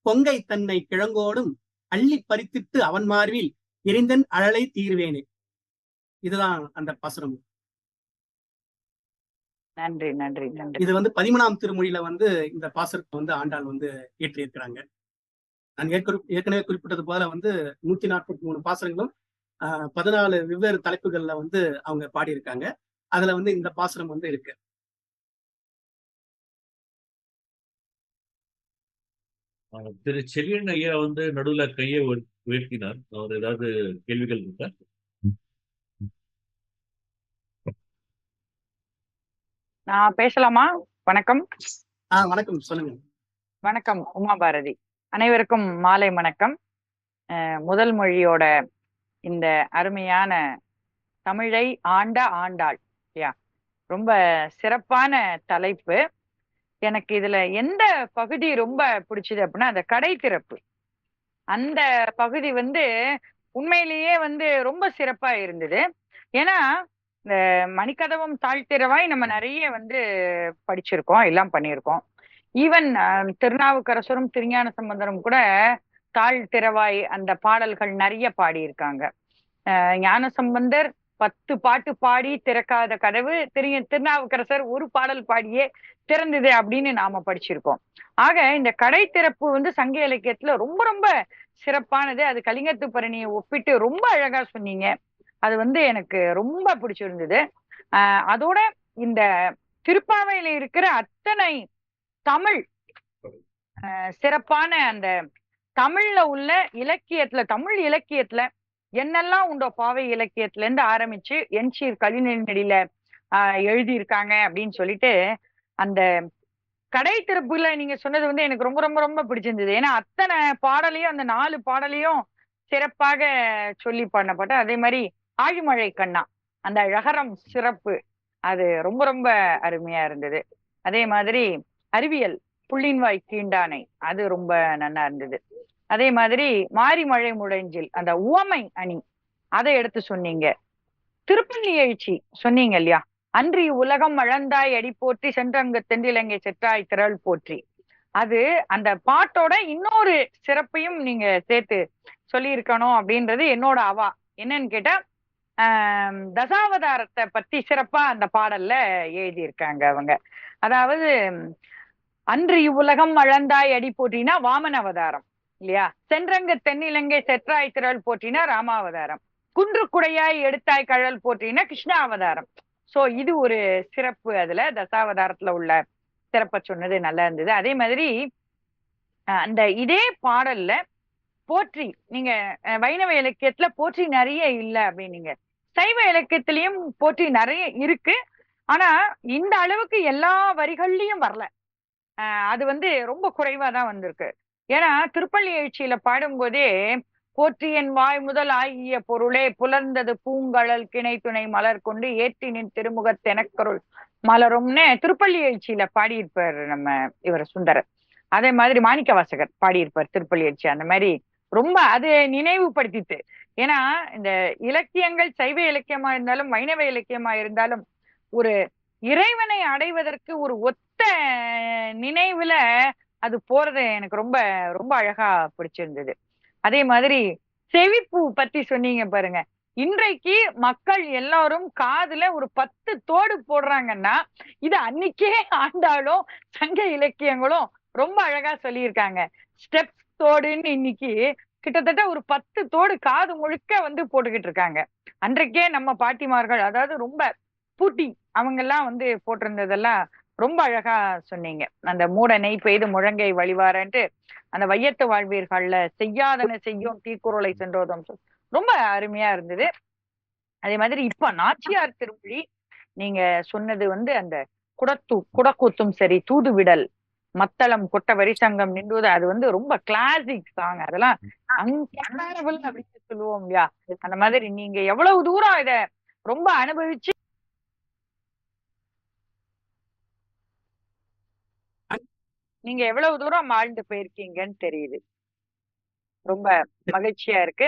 பொங்கை தன்னை கிழங்கோடும் அள்ளி பறித்திட்டு அவன் மார்பில் எரிந்தன் அழலை தீர்வேனே. இதுதான் அந்த பாசுரம். நன்றி நன்றி நன்றி. இது 13ஆம் திருமொழியில இந்த பாசுரத்தை ஆண்டாள் இயற்றியிருக்கிறாங்க. நான் ஏற்கனவே குறிப்பிட்டது போல 143 பாசுரங்களும் 14 வெவ்வேறு தலைப்புகள்ல அவங்க பாடியிருக்காங்க. அதுல இந்த பாசுரம் இருக்கு. திரு செழியன் ஐயா நடுவுல கையை உயர்த்தினார். அவர் ஏதாவது கேள்விகள் இருக்கா? நான் பேசலாமா? வணக்கம். வணக்கம், சொல்லுங்க. வணக்கம் உமா பாரதி. அனைவருக்கும் மாலை வணக்கம். முதல் மொழியோட இந்த அருமையான தமிழை ஆண்ட ஆண்டாள் இல்லையா, ரொம்ப சிறப்பான தலைப்பு. எனக்கு இதுல எந்த பகுதி ரொம்ப பிடிச்சது அப்படின்னா அந்த கடை திறப்பு. அந்த பகுதி உண்மையிலேயே ரொம்ப சிறப்பா இருந்தது. ஏன்னா இந்த மணிக்கதவம் தாழ்த்திறவாய் நம்ம நிறைய படிச்சிருக்கோம், எல்லாம் பண்ணியிருக்கோம். ஈவன் திருநாவுக்கரசரும் திருஞான சம்பந்தரும் கூட தாழ்த்திறவாய் அந்த பாடல்கள் நிறைய பாடியிருக்காங்க. ஞான சம்பந்தர் 10 பாட்டு பாடி திறக்காத கதவு திருநாவுக்கரசர் ஒரு பாடல் பாடியே திறந்தது அப்படின்னு நாம படிச்சிருக்கோம். ஆக இந்த கடை திறப்பு சங்க இலக்கியத்துல ரொம்ப ரொம்ப சிறப்பானது. அது கலிங்கத்து பரணியை ஒப்பிட்டு ரொம்ப அழகா சொன்னீங்க. அது எனக்கு ரொம்ப பிடிச்சிருந்தது. அதோட இந்த திருப்பாவையில இருக்கிற அத்தனை தமிழ் சிறப்பான அந்த தமிழ்ல உள்ள இலக்கியத்துல, தமிழ் இலக்கியத்துல என்னெல்லாம் உண்டோ பாவை இலக்கியத்துல இருந்து ஆரம்பிச்சு என்சீர் கலிநெடில எழுதியிருக்காங்க அப்படின்னு சொல்லிட்டு அந்த கடை திறப்புல நீங்க சொன்னது எனக்கு ரொம்ப ரொம்ப ரொம்ப பிடிச்சிருந்தது. ஏன்னா அத்தனை பாடலையும் அந்த 4 பாடலையும் சிறப்பாக சொல்லி பண்ணப்பட்ட. அதே மாதிரி ஆழிமழை கண்ணா அந்த ழகரம் சிறப்பு அது ரொம்ப ரொம்ப அருமையா இருந்தது. அதே மாதிரி அறிவியல் புள்ளின்வாய் கீண்டானை அது ரொம்ப நல்லா இருந்தது. அதே மாதிரி மாரி மழை முடைஞ்சில் அந்த உவமை அணி அதை எடுத்து சொன்னீங்க. திருப்பள்ளி எழுச்சி சொன்னீங்க இல்லையா, அன்றி உலகம் அழந்தாய் அடி போற்றி சென்றங்கு தென்றிலங்கை செற்றாய் திரள் போற்றி. அது அந்த பாட்டோட இன்னொரு சிறப்பையும் நீங்க சேர்த்து சொல்லியிருக்கணும் அப்படின்றது என்னோட அவா. என்னன்னு கேட்டா தசாவதாரத்தை பத்தி சிறப்பா அந்த பாடல்ல எழுதியிருக்காங்க அவங்க. அதாவது அன்று இவ்வுலகம் அழந்தாய் அடி போற்றினா வாமன அவதாரம் இல்லையா, சென்றங்க தென்னிலங்கை செற்றாய் திரள் போற்றினா ராமாவதாரம், குன்று குடையாய் எடுத்தாய் கழல் போற்றினா கிருஷ்ணா அவதாரம். சோ இது ஒரு சிறப்பு. அதுல தசாவதாரத்துல உள்ள சிறப்ப சொன்னது நல்லா இருந்தது. அதே மாதிரி அந்த இதே பாடல்ல போற்றி நீங்க வைணவ இலக்கியத்துல போற்றி நிறைய இல்லை அப்படின்னீங்க. சைவ இலக்கியத்திலயும் போற்றி நிறைய இருக்கு. ஆனா இந்த அளவுக்கு எல்லா வரிகள்லயும் வரல. அது ரொம்ப குறைவா தான் வந்திருக்கு. ஏன்னா திருப்பள்ளி எழுச்சியில பாடும்போதே போற்றி என் வாய் முதல் ஆகிய பொருளே புலர்ந்தது பூங்கழல் கிணை துணை மலர் கொண்டு ஏற்றினின் திருமுகத் தெனக்கருள் மலரும்னு திருப்பள்ளி எழுச்சியில பாடியிருப்பார் நம்ம இவர் சுந்தரர். அதே மாதிரி மாணிக்க வாசகர் பாடியிருப்பார் திருப்பள்ளி எழுச்சி. அந்த மாதிரி ரொம்ப அது நினைவுபடுத்திட்டு. ஏன்னா இந்த இலக்கியங்கள் சைவ இலக்கியமா இருந்தாலும் வைணவ இலக்கியமா இருந்தாலும் ஒரு இறைவனை அடைவதற்கு ஒரு ஒத்த நினைவுல அது போறது எனக்கு ரொம்ப ரொம்ப அழகா பிடிச்சிருந்தது. அதே மாதிரி செவிப்பூ பத்தி சொன்னீங்க பாருங்க. இன்றைக்கு மக்கள் எல்லாரும் காதுல ஒரு 10 தோடு போடுறாங்கன்னா இது அன்னைக்கே ஆண்டாலும் சங்க இலக்கியங்களும் ரொம்ப அழகா சொல்லியிருக்காங்க. ஸ்டெப் தோடுன்னு இன்னைக்கு கிட்டத்தட்ட ஒரு 10 தோடு காது முழுக்க போட்டுக்கிட்டு இருக்காங்க. அன்றைக்கே நம்ம பாட்டிமார்கள், அதாவது ரொம்ப பூட்டி அவங்க எல்லாம் போட்டிருந்ததெல்லாம் ரொம்ப அழகா சொன்னீங்க. அந்த மூட நெய் பெய்து முழங்கை வழிவாரன்ட்டு அந்த வையத்து வாழ்வீர்கள்ல செய்யாதன செய்யும் தீக்குறளை சென்றோதும் ரொம்ப அருமையா இருந்தது. அதே மாதிரி இப்ப நாச்சியார் திருமொழி நீங்க சொன்னது வந்து அந்த குடக்கூத்தும் சரி, தூதுவிடல், மத்தளம் கொட்ட வரிசங்கம் நின்றுவது, அது வந்து ரொம்ப கிளாசிக் சாங். அதெல்லாம் அன்கம்பேரபிள் அப்படின்னு சொல்லுவோம் இல்லையா? அந்த மாதிரி நீங்க எவ்வளவு தூரம் இத ரொம்ப அனுபவிச்சு நீங்க எவ்வளவு தூரம் ஆழ்ந்து போயிருக்கீங்கன்னு தெரியுது. ரொம்ப மகிழ்ச்சியா இருக்கு.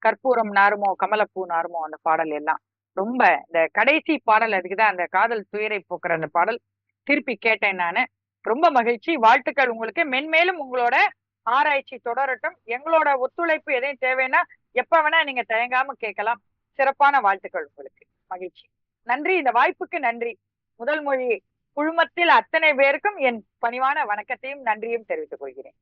கற்பூரம் நாருமோ கமலப்பூ நாருமோ அந்த பாடல் எல்லாம் ரொம்ப, இந்த கடைசி பாடல் அதுக்குதான், அந்த காதல் துயரை போக்குற அந்த பாடல் திருப்பி கேட்டேன் நானு. ரொம்ப மகிழ்ச்சி. வாழ்த்துக்கள் உங்களுக்கு. மென்மேலும் உங்களோட ஆராய்ச்சி தொடரட்டும். எங்களோட ஒத்துழைப்பு எதையும் தேவைன்னா எப்ப வேணா நீங்க தயங்காம கேட்கலாம். சிறப்பான வாழ்த்துக்கள் உங்களுக்கு. மகிழ்ச்சி. நன்றி. இந்த வாய்ப்புக்கு நன்றி. முதல் மொழி குழுமத்தில் அத்தனை பேருக்கும் என் பணிவான வணக்கத்தையும் நன்றியும் தெரிவித்துக் கொள்கிறேன்.